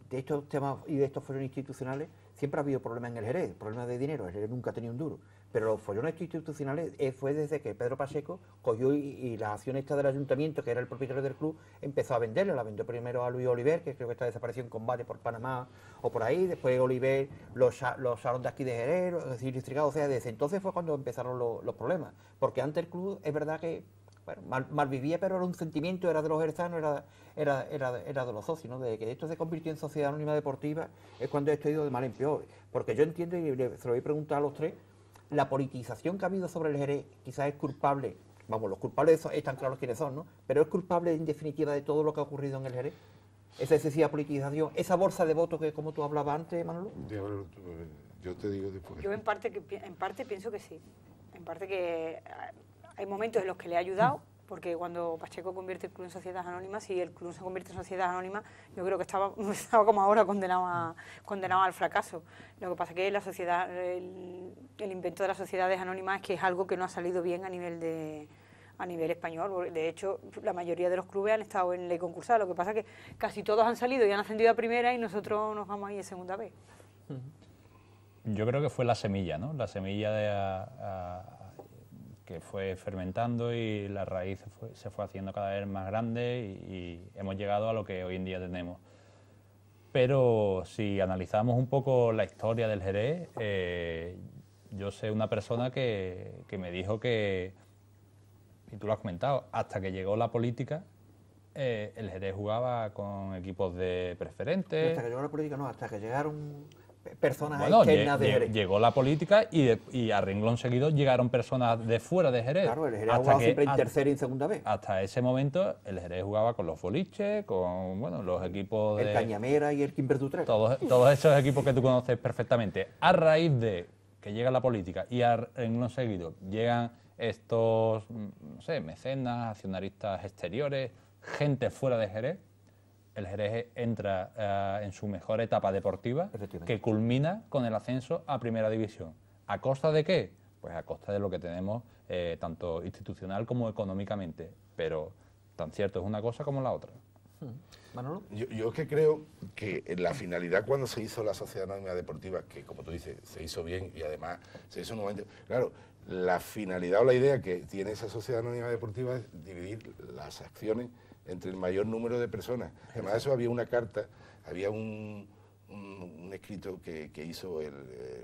de estos temas y de estos follones institucionales, siempre ha habido problemas en el Jerez, problemas de dinero, el Jerez nunca ha tenido un duro. Pero los follones institucionales fue desde que Pedro Pacheco cogió y la acción esta del ayuntamiento, que era el propietario del club, empezó a venderlo. La vendió primero a Luis Oliver, que creo que está desaparecido en combate por Panamá o por ahí. Después Oliver los salones de aquí de Jerez, es decir, districados. O sea, desde entonces fue cuando empezaron los problemas. Porque antes el club, es verdad que bueno, mal vivía, pero era un sentimiento, era de los jerzanos, era de los socios, ¿no? De que esto se convirtió en sociedad anónima deportiva, es cuando esto ha ido de mal en peor. Porque yo entiendo, y se lo voy a preguntar a los tres, la politización que ha habido sobre el Jerez quizás es culpable, vamos, los culpables están claros quiénes son, ¿no? Pero es culpable en definitiva de todo lo que ha ocurrido en el Jerez. Esa excesiva politización, esa bolsa de votos que como tú hablabas antes, Manolo. Yo te digo después. Yo en parte pienso que sí. En parte que hay momentos en los que le ha ayudado, porque cuando Pacheco convierte el club en sociedad anónima, si el club se convierte en sociedad anónima, yo creo que estaba como ahora condenado al fracaso. Lo que pasa es que la sociedad, el invento de las sociedades anónimas es que es algo que no ha salido bien a nivel español. De hecho, la mayoría de los clubes han estado en ley concursal. Lo que pasa es que casi todos han salido y han ascendido a primera y nosotros nos vamos ahí en segunda vez. Yo creo que fue la semilla, ¿no? La semilla que fue fermentando y la raíz se fue haciendo cada vez más grande y hemos llegado a lo que hoy en día tenemos. Pero si analizamos un poco la historia del Jerez, yo sé una persona que me dijo que, y tú lo has comentado, hasta que llegó la política, el Jerez jugaba con equipos de preferentes. Hasta que llegó la política no, hasta que llegaron personas externas de Jerez. Llegó la política y a renglón seguido llegaron personas de fuera de Jerez. Claro, el Jerez ha jugado siempre en tercera y en segunda vez. Hasta ese momento el Jerez jugaba con los boliches, con los equipos el Cañamera y el Quimpertutrera. Todos esos equipos que tú conoces perfectamente. A raíz de que llega la política y a renglón seguido llegan estos, no sé, mecenas, accionaristas exteriores, gente fuera de Jerez, el Jerez entra en su mejor etapa deportiva, que culmina con el ascenso a Primera División. ¿A costa de qué? Pues a costa de lo que tenemos, tanto institucional como económicamente. Pero tan cierto es una cosa como la otra. Manolo. Yo es que creo que la finalidad cuando se hizo la Sociedad Anónima Deportiva, que como tú dices, se hizo bien y además se hizo en un momento... Claro, la finalidad o la idea que tiene esa Sociedad Anónima Deportiva es dividir las acciones entre el mayor número de personas. Además de eso había una carta, había un escrito que hizo el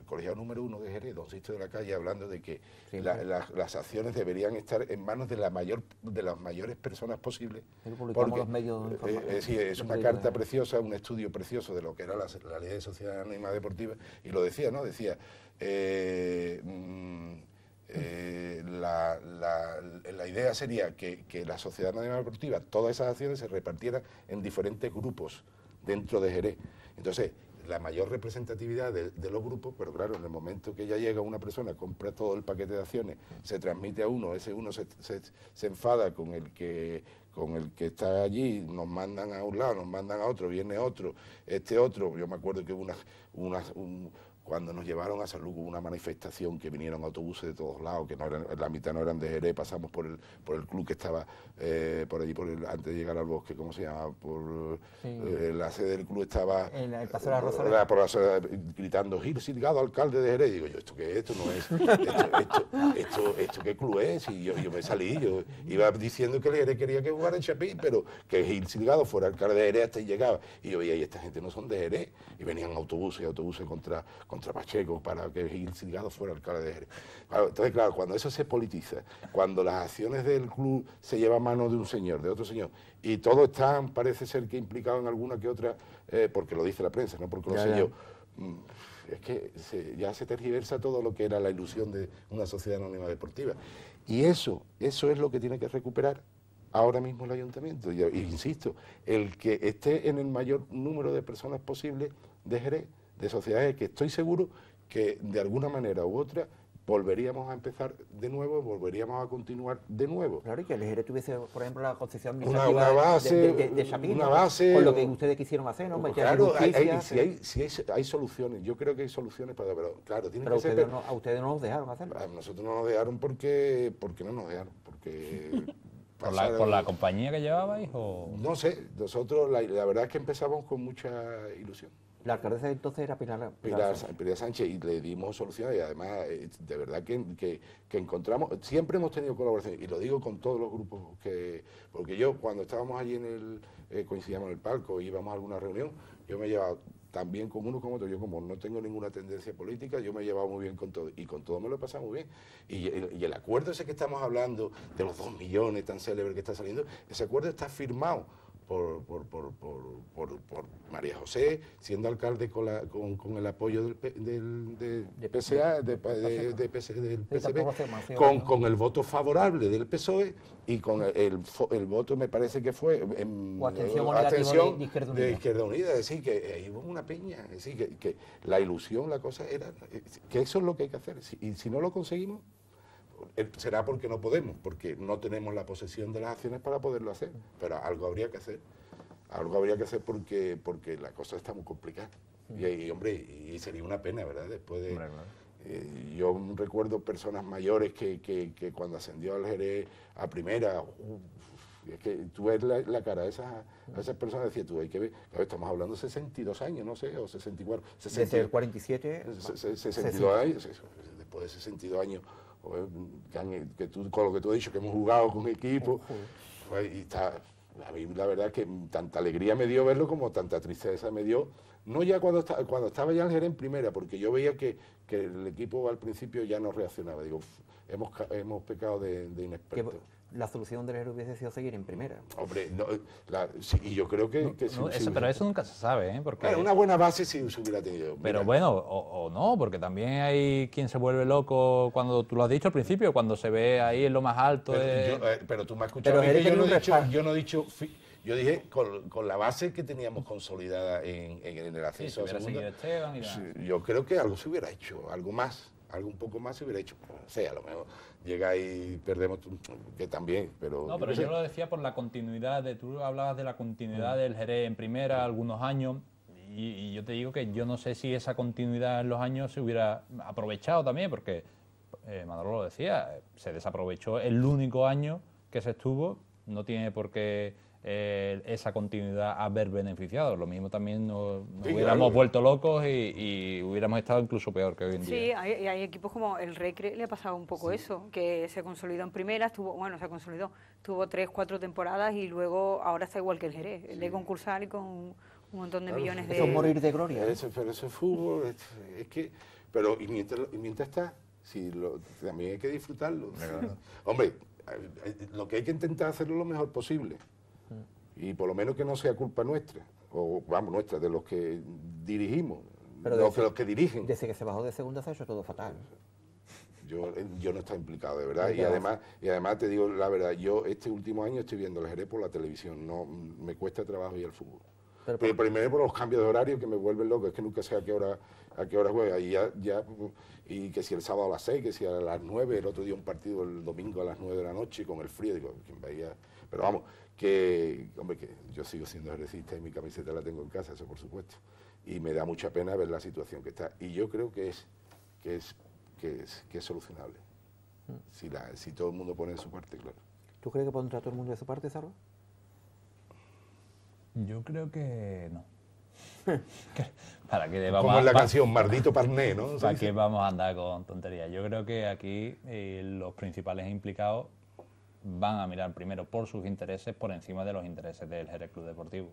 colegiado número 1 de Jerez, don Sisto de la Calle, hablando de que las acciones deberían estar en manos de las mayores personas posibles. Publicamos los medios de información. Sí, es una carta preciosa, un estudio precioso de lo que era la ley de Sociedad Anónima Deportiva, y lo decía, ¿no? Decía... la idea sería que la Sociedad Anónima Deportiva, todas esas acciones se repartieran en diferentes grupos dentro de Jerez. Entonces, la mayor representatividad de los grupos, pero claro, en el momento que ya llega una persona, compra todo el paquete de acciones, se transmite a uno, ese uno se enfada con el que está allí, nos mandan a un lado, nos mandan a otro, viene otro, otro. Yo me acuerdo que cuando nos llevaron a San Lugo hubo una manifestación que vinieron autobuses de todos lados, que no eran, la mitad no eran de Jerez, pasamos por el club que estaba por allí, antes de llegar al bosque, ¿cómo se llama? La sede del club estaba... En el Paseo de la Rosaleda. Por la gritando, Gil Silgado, alcalde de Jerez. Digo yo, ¿esto qué es? Esto no es... ¿Esto qué club es? Y yo me salí, yo iba diciendo que el Jerez quería que jugara en Chapín, pero que Gil Silgado fuera alcalde de Jerez hasta ahí llegaba. Y yo veía, y esta gente no son de Jerez. Y venían autobuses contra Pacheco para que Gil Silgado fuera alcalde de Jerez. Entonces, claro, cuando eso se politiza, cuando las acciones del club se llevan a mano de un señor, de otro señor, y todos están, parece ser que implicados en alguna que otra, porque lo dice la prensa, no porque lo sé yo, es que ya se tergiversa todo lo que era la ilusión de una sociedad anónima deportiva. Y eso es lo que tiene que recuperar ahora mismo el ayuntamiento. Y insisto, el que esté en el mayor número de personas posible de Jerez, de sociedades que estoy seguro que de alguna manera u otra volveríamos a empezar de nuevo, volveríamos a continuar de nuevo. Claro, y que el Jerez tuviese, por ejemplo, la concesión administrativa una base, de Chapín, una base, con lo que ustedes quisieron hacer, ¿no? Claro, hay soluciones, yo creo que hay soluciones, pero claro, tiene que ser... A ustedes no nos dejaron hacerlo. A nosotros no nos dejaron porque no nos dejaron, porque... ¿Por la compañía que llevabais o...? No sé, nosotros la verdad es que empezamos con mucha ilusión. La alcaldesa entonces era Pilar Sánchez, y le dimos soluciones, y además de verdad que encontramos, siempre hemos tenido colaboración, y lo digo con todos los grupos, porque yo cuando estábamos allí coincidíamos en el palco, íbamos a alguna reunión, yo me llevaba tan bien con uno como otro, yo como no tengo ninguna tendencia política, yo me llevaba muy bien con todo, y con todo me lo he pasado muy bien. Y el acuerdo ese que estamos hablando, de los 2 millones tan célebre que está saliendo, ese acuerdo está firmado por María José, siendo alcalde con el apoyo del PSA, del PSB, con el voto favorable del PSOE y con el voto, me parece que fue abstención de Izquierda Unida. Es decir, que ahí hubo una peña, es decir, que la ilusión, la cosa era que eso es lo que hay que hacer, y si no lo conseguimos, será porque no podemos, porque no tenemos la posesión de las acciones para poderlo hacer, pero algo habría que hacer porque la cosa está muy complicada. Y hombre, y sería una pena, ¿verdad? Después de... yo recuerdo personas mayores que cuando ascendió al Jerez a primera, es que tú ves la cara de esas personas, decías tú, hay que ver, claro, estamos hablando de 62 años, no sé, o 64, desde el 47, 62 años, después de 62 años, con lo que tú has dicho, que hemos jugado con equipos, pues, y está, la verdad es que tanta alegría me dio verlo como tanta tristeza me dio, no ya cuando estaba ya el Jerez en primera, porque yo veía que el equipo al principio ya no reaccionaba, digo, hemos pecado de inexpertos. La solución del Jerez hubiese sido seguir en primera. Hombre, no, sí, y yo creo que pero eso nunca se sabe, ¿eh? Porque, una buena base sí se hubiera tenido. Pero mira, bueno, o no, porque también hay quien se vuelve loco cuando tú lo has dicho al principio, cuando se ve ahí en lo más alto. Pero tú me has escuchado. Yo dije con la base que teníamos consolidada en el acceso a segunda. Esteban yo creo que algo se hubiera hecho, algo un poco más se hubiera hecho. O sea, a lo mejor llega y perdemos, que también, pero... No, pero yo lo decía por la continuidad, tú hablabas de la continuidad del Jerez en primera algunos años, y yo te digo que yo no sé si esa continuidad en los años se hubiera aprovechado también, porque Manolo lo decía, se desaprovechó el único año que se estuvo, no tiene por qué esa continuidad haber beneficiado. Lo mismo también nos Sí, hubiéramos claro. vuelto locos y hubiéramos estado incluso peor que hoy en día. Sí, hay equipos como el Recre, le ha pasado un poco eso, que se consolidó en primera, se consolidó, tuvo 3, 4 temporadas y luego ahora está igual que el Jerez, de concursar y con un montón de millones de... Eso es morir de gloria. Pero eso es fútbol, es que... Pero y mientras está, también hay que disfrutarlo. Hombre, lo que hay que intentar hacerlo lo mejor posible. Y por lo menos que no sea culpa nuestra, o vamos, nuestra, de los que dirigimos, Pero los que dirigen. Desde que se bajó de segunda se ha hecho todo fatal. Yo no estoy implicado, de verdad, y además te digo la verdad, yo este último año estoy viendo el Jerez por la televisión, no me cuesta trabajo ir al fútbol. Pero primero por los cambios de horario que me vuelven loco, es que nunca sé a qué hora juega, y que si el sábado a las 6, que si a las 9, el otro día un partido el domingo a las 9 de la noche con el frío, digo, ¿quién veía? Pero vamos, que yo sigo siendo jerecista y mi camiseta la tengo en casa, eso por supuesto, y me da mucha pena ver la situación que está, y yo creo que es solucionable, si todo el mundo pone de su parte, claro. ¿Tú crees que pondrá todo el mundo de su parte, Salva? Yo creo que no. ¿Para qué Como en la canción, Mardito Parné, ¿no? ¿Para qué vamos a andar con tonterías? Yo creo que aquí los principales implicados van a mirar primero por sus intereses por encima de los intereses del Jerez Club Deportivo.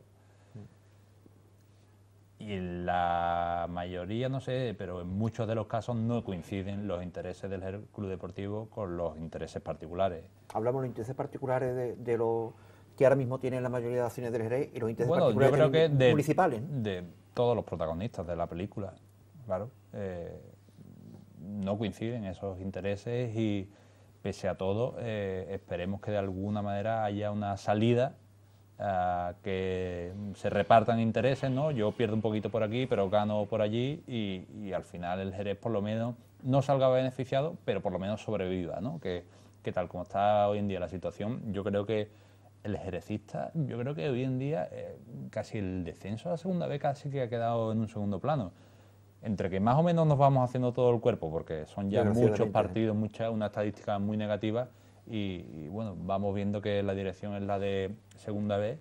Y en la mayoría, no sé, pero en muchos de los casos no coinciden los intereses del Jerez Club Deportivo con los intereses particulares. Hablamos de los intereses particulares de los que ahora mismo tienen la mayoría de acciones del Jerez y los intereses Bueno, yo particulares creo que municipales. de todos los protagonistas de la película, claro, no coinciden esos intereses y pese a todo esperemos que de alguna manera haya una salida, que se repartan intereses, ¿no? Yo pierdo un poquito por aquí, pero gano por allí y al final el Jerez por lo menos no salga beneficiado, pero por lo menos sobreviva, ¿no? Que tal como está hoy en día la situación, yo creo que el jerecista, yo creo que hoy en día casi el descenso a la segunda vez casi que ha quedado en un segundo plano. Entre que más o menos nos vamos haciendo todo el cuerpo, porque son ya muchos partidos, una estadística muy negativa, y bueno, vamos viendo que la dirección es la de segunda vez,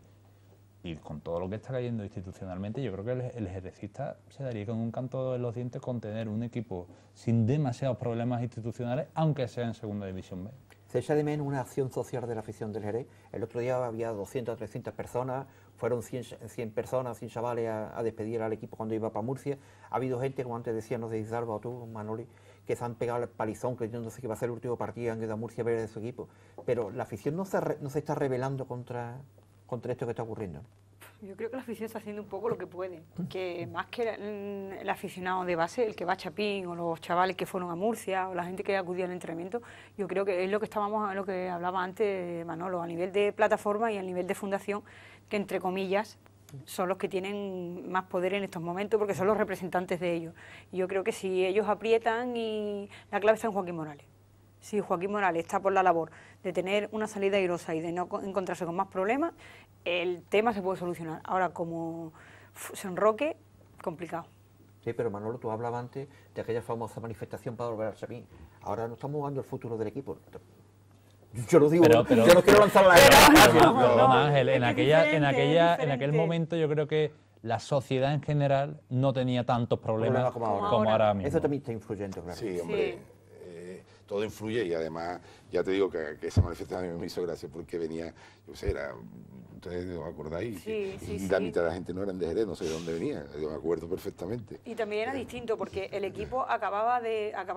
y con todo lo que está cayendo institucionalmente, yo creo que el jerecista se daría con un canto en los dientes con tener un equipo sin demasiados problemas institucionales, aunque sea en segunda división B. Se echa de menos una acción social de la afición del Jerez. El otro día había 200 o 300 personas, fueron 100 personas, 100 chavales a despedir al equipo cuando iba para Murcia. Ha habido gente, como antes decías, no sé si Salva o tú, Manoli, que se han pegado el palizón creyéndose que va a ser el último partido y han quedado a Murcia a ver de su equipo. Pero la afición no se está rebelando contra esto que está ocurriendo. Yo creo que la afición está haciendo un poco lo que puede, que más que el aficionado de base, el que va a Chapín, o los chavales que fueron a Murcia, o la gente que acudió al entrenamiento, yo creo que es lo que hablaba antes Manolo, a nivel de plataforma y a nivel de fundación, que entre comillas son los que tienen más poder en estos momentos, porque son los representantes de ellos. Y yo creo que si ellos aprietan, y la clave está en Joaquín Morales. Si Joaquín Morales está por la labor de tener una salida airosa y de no encontrarse con más problemas, el tema se puede solucionar. Ahora, como se enroque, complicado. Sí, pero Manolo, tú hablabas antes de aquella famosa manifestación para volver al Chapín. Ahora no estamos jugando el futuro del equipo. Yo lo digo, yo no quiero lanzar la no, Ángel, en aquel momento yo creo que la sociedad en general no tenía tantos problemas como ahora mismo. Eso también está influyendo, claro. Sí, hombre. Sí. Todo influye y además, ya te digo que esa manifestación a mí me hizo gracia porque venía, yo sé, ustedes os acordáis, y la mitad de la gente no eran de Jerez, no sé de dónde venía, yo me acuerdo perfectamente. Y también era distinto porque el equipo acababa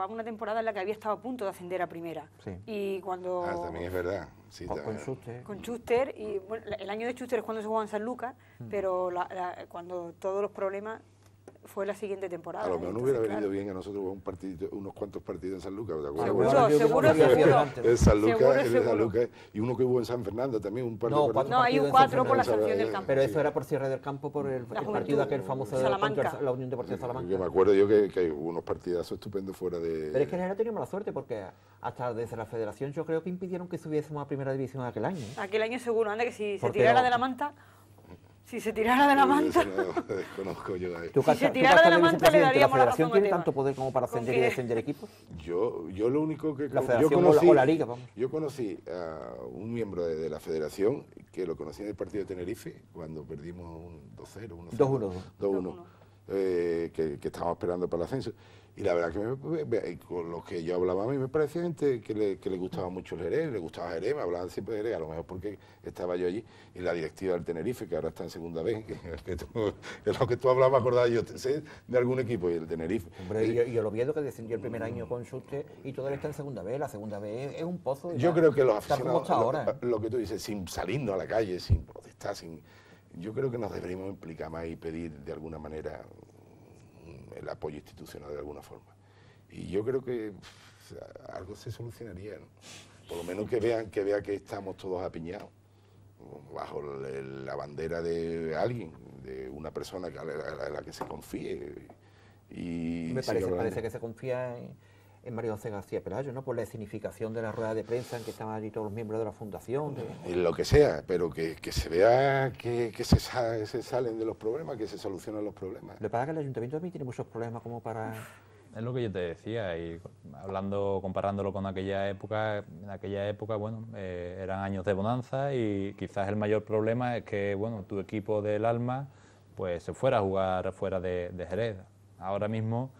una temporada en la que había estado a punto de ascender a primera. Sí. Y cuando... también es verdad. Sí, con Schuster, y bueno, el año de Schuster es cuando se jugó en San Lucas, pero cuando todos los problemas... fue la siguiente temporada. A lo mejor no hubiera venido bien a nosotros unos cuantos partidos en San Lucas, ¿te acuerdas? Seguro. En San Lucas, y uno que hubo en San Fernando también, un par de partidos. No, hay un 4 por la sanción del campo. Pero eso era por cierre del campo, por el partido aquel famoso de la Unión Deportiva de Salamanca. Yo me acuerdo que hubo unos partidazos estupendos fuera de... Pero es que en general teníamos la suerte, porque hasta desde la federación yo creo que impidieron que subiésemos a primera división aquel año. Aquel año seguro, anda que si se tirara de la manta... Si se tirara de la manta. Eso no desconozco yo ahí. Si se tirara de la manta le daríamos la razón. ¿La federación tiene tanto poder como para ascender y descender equipos? Yo lo único que... La federación o la liga, vamos. Yo conocí a un miembro de la federación que lo conocí en el partido de Tenerife, cuando perdimos un 2-0, 2-1, que estábamos esperando para el ascenso. Y la verdad que con los que yo hablaba a mí me parecía gente que le gustaba mucho el Jerez, le gustaba Jerez, me hablaban siempre de Jerez, a lo mejor porque estaba yo allí, y la directiva del Tenerife, que ahora está en segunda vez, que lo que tú hablabas, acordás, yo sé de algún equipo, y el Tenerife. Hombre, y el Oviedo, que descendió el primer año con Suste, y todavía está en segunda vez, la segunda vez es un pozo. Yo creo que los aficionados, ahora, lo que tú dices, sin salirnos a la calle, sin protestar, yo creo que nos deberíamos implicar más y pedir de alguna manera el apoyo institucional de alguna forma. Y yo creo que algo se solucionaría, ¿no? Por lo menos que vea que estamos todos apiñados bajo la bandera de alguien, de una persona a la que se confíe. Y me parece que se confía en María José García Pelayo, ¿no? Por la escenificación de la rueda de prensa en que estaban allí todos los miembros de la fundación. En lo que sea, pero que se vea que se salen de los problemas, que se solucionan los problemas. Lo que pasa es que el ayuntamiento también tiene muchos problemas como para... Es lo que yo te decía, y comparándolo con aquella época, en aquella época, bueno, eran años de bonanza y quizás el mayor problema es que, bueno, tu equipo del alma, pues se fuera a jugar fuera de Jerez. Ahora mismo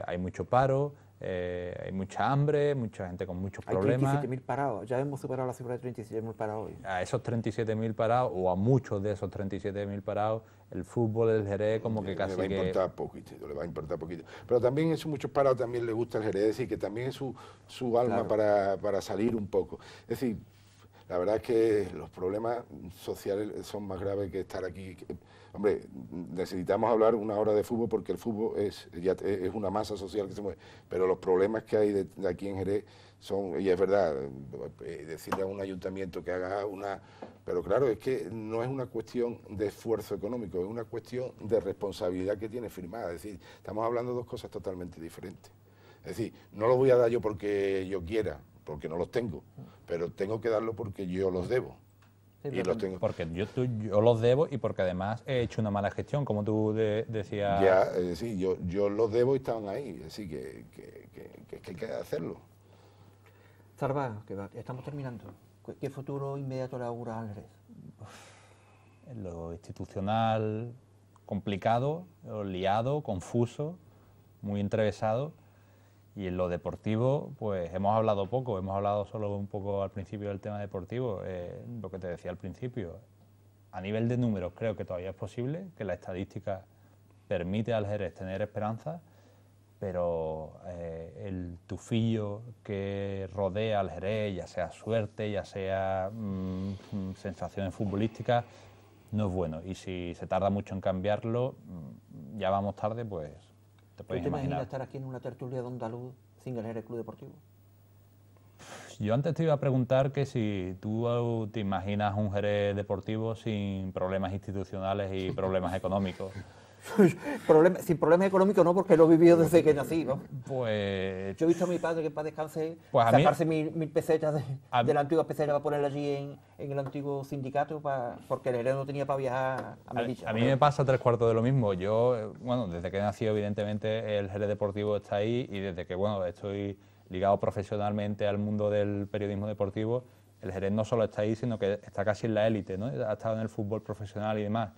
hay mucho paro, hay mucha hambre, mucha gente con muchos problemas. Hay 37.000 parados, ya hemos superado la cifra de 37.000 parados hoy. A esos 37.000 parados, o a muchos de esos 37.000 parados, el fútbol del Jerez como que casi le va a importar poquito, le va a importar poquito. Pero también esos muchos parados también le gusta el Jerez, es decir, que también es su alma, claro, para salir un poco. Es decir, la verdad es que los problemas sociales son más graves que estar aquí. Hombre, necesitamos hablar una hora de fútbol porque el fútbol es una masa social que se mueve, pero los problemas que hay de aquí en Jerez son, y es verdad, decirle a un ayuntamiento que haga una... Pero claro, es que no es una cuestión de esfuerzo económico, es una cuestión de responsabilidad que tiene firmada. Es decir, estamos hablando de dos cosas totalmente diferentes. Es decir, no lo voy a dar yo porque yo quiera, porque no los tengo, pero tengo que darlo porque yo los debo. Y los tengo. Porque yo los debo y porque además he hecho una mala gestión, como tú decías. Ya, sí, yo los debo y estaban ahí, así que hay que hacerlo. Salva, que estamos terminando. ¿Qué futuro inmediato le augura al Jerez? En lo institucional, complicado, liado, confuso, muy entrevesado. Y en lo deportivo, pues hemos hablado poco, hemos hablado solo un poco al principio del tema deportivo, lo que te decía al principio. A nivel de números creo que todavía es posible, que la estadística permite al Jerez tener esperanza, pero el tufillo que rodea al Jerez, ya sea suerte, ya sea sensaciones futbolísticas, no es bueno. Y si se tarda mucho en cambiarlo, ya vamos tarde, pues... ¿Te imaginas estar aquí en una tertulia de Andaluz sin el Jerez Club Deportivo? Yo antes te iba a preguntar que si tú te imaginas un Jerez Deportivo sin problemas institucionales y problemas económicos. Sin problemas económicos no, porque lo he vivido desde que nací, ¿no? Pues... Yo he visto a mi padre, que en paz descanse, pues sacarse mil pesetas de la antigua peseta para ponerla allí en el antiguo sindicato, porque el Jerez no tenía para viajar a Melilla. A mí me pasa 3/4 de lo mismo. Yo, bueno, desde que he nacido, evidentemente, el Jerez Deportivo está ahí, y desde que, bueno, estoy ligado profesionalmente al mundo del periodismo deportivo, el Jerez no solo está ahí, sino que está casi en la élite, ¿no? Ha estado en el fútbol profesional y demás.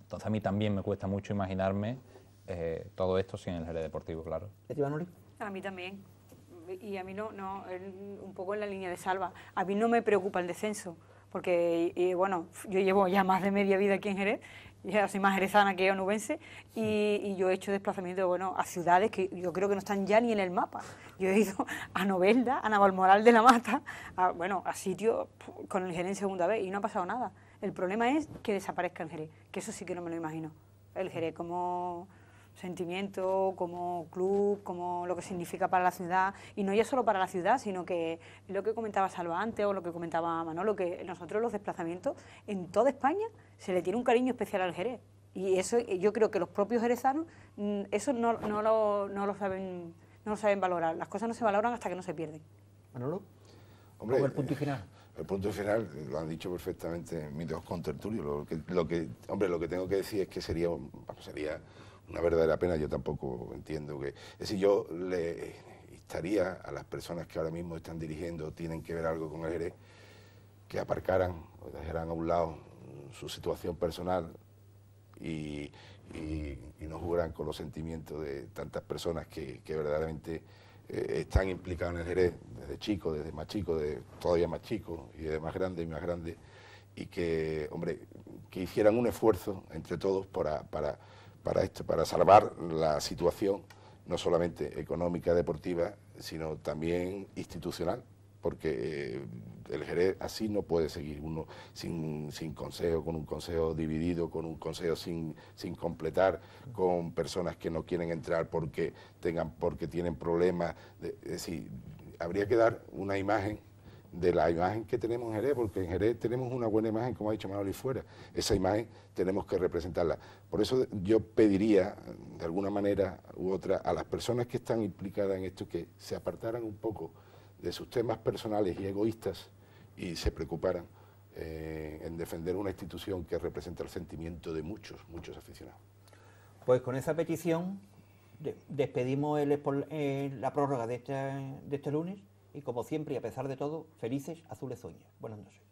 Entonces a mí también me cuesta mucho imaginarme todo esto sin el Jerez Deportivo, claro. A mí también. Y a mí no, un poco en la línea de Salva. A mí no me preocupa el descenso, porque, bueno, yo llevo ya más de media vida aquí en Jerez, ya soy más jerezana que onubense, y yo he hecho desplazamientos, bueno, a ciudades que yo creo que no están ya ni en el mapa. Yo he ido a Novelda, a Navalmoral de la Mata, a sitios con el Jerez en segunda vez, y no ha pasado nada. El problema es que desaparezca el Jerez, que eso sí que no me lo imagino. El Jerez como sentimiento, como club, como lo que significa para la ciudad, y no ya solo para la ciudad, sino que lo que comentaba Salva antes, o lo que comentaba Manolo, que nosotros los desplazamientos en toda España se le tiene un cariño especial al Jerez, y eso yo creo que los propios jerezanos eso no lo saben valorar. Las cosas no se valoran hasta que no se pierden. Manolo, hombre, el punto y final. El punto final lo han dicho perfectamente mis dos contertulios. Lo que tengo que decir es que sería una verdadera pena. Yo tampoco entiendo que... Es decir, yo le instaría a las personas que ahora mismo están dirigiendo, tienen que ver algo con el Jerez, que aparcaran o dejaran a un lado su situación personal y no jugaran con los sentimientos de tantas personas que verdaderamente están implicadas en el Jerez desde chico, desde más chico, todavía más chico y de más grande y más grande, y que, hombre, que hicieran un esfuerzo entre todos para salvar la situación, no solamente económica, deportiva, sino también institucional, porque el Jerez así no puede seguir, uno sin consejo, con un consejo dividido, con un consejo sin completar, con personas que no quieren entrar porque tienen problemas. Es decir, habría que dar una imagen de la imagen que tenemos en Jerez, porque en Jerez tenemos una buena imagen, como ha dicho Manoli Fuera. Esa imagen tenemos que representarla. Por eso yo pediría, de alguna manera u otra, a las personas que están implicadas en esto, que se apartaran un poco de sus temas personales y egoístas y se preocuparan en defender una institución que representa el sentimiento de muchos aficionados. Pues con esa petición despedimos la prórroga de este lunes y, como siempre y a pesar de todo, felices azules sueños. Buenas noches.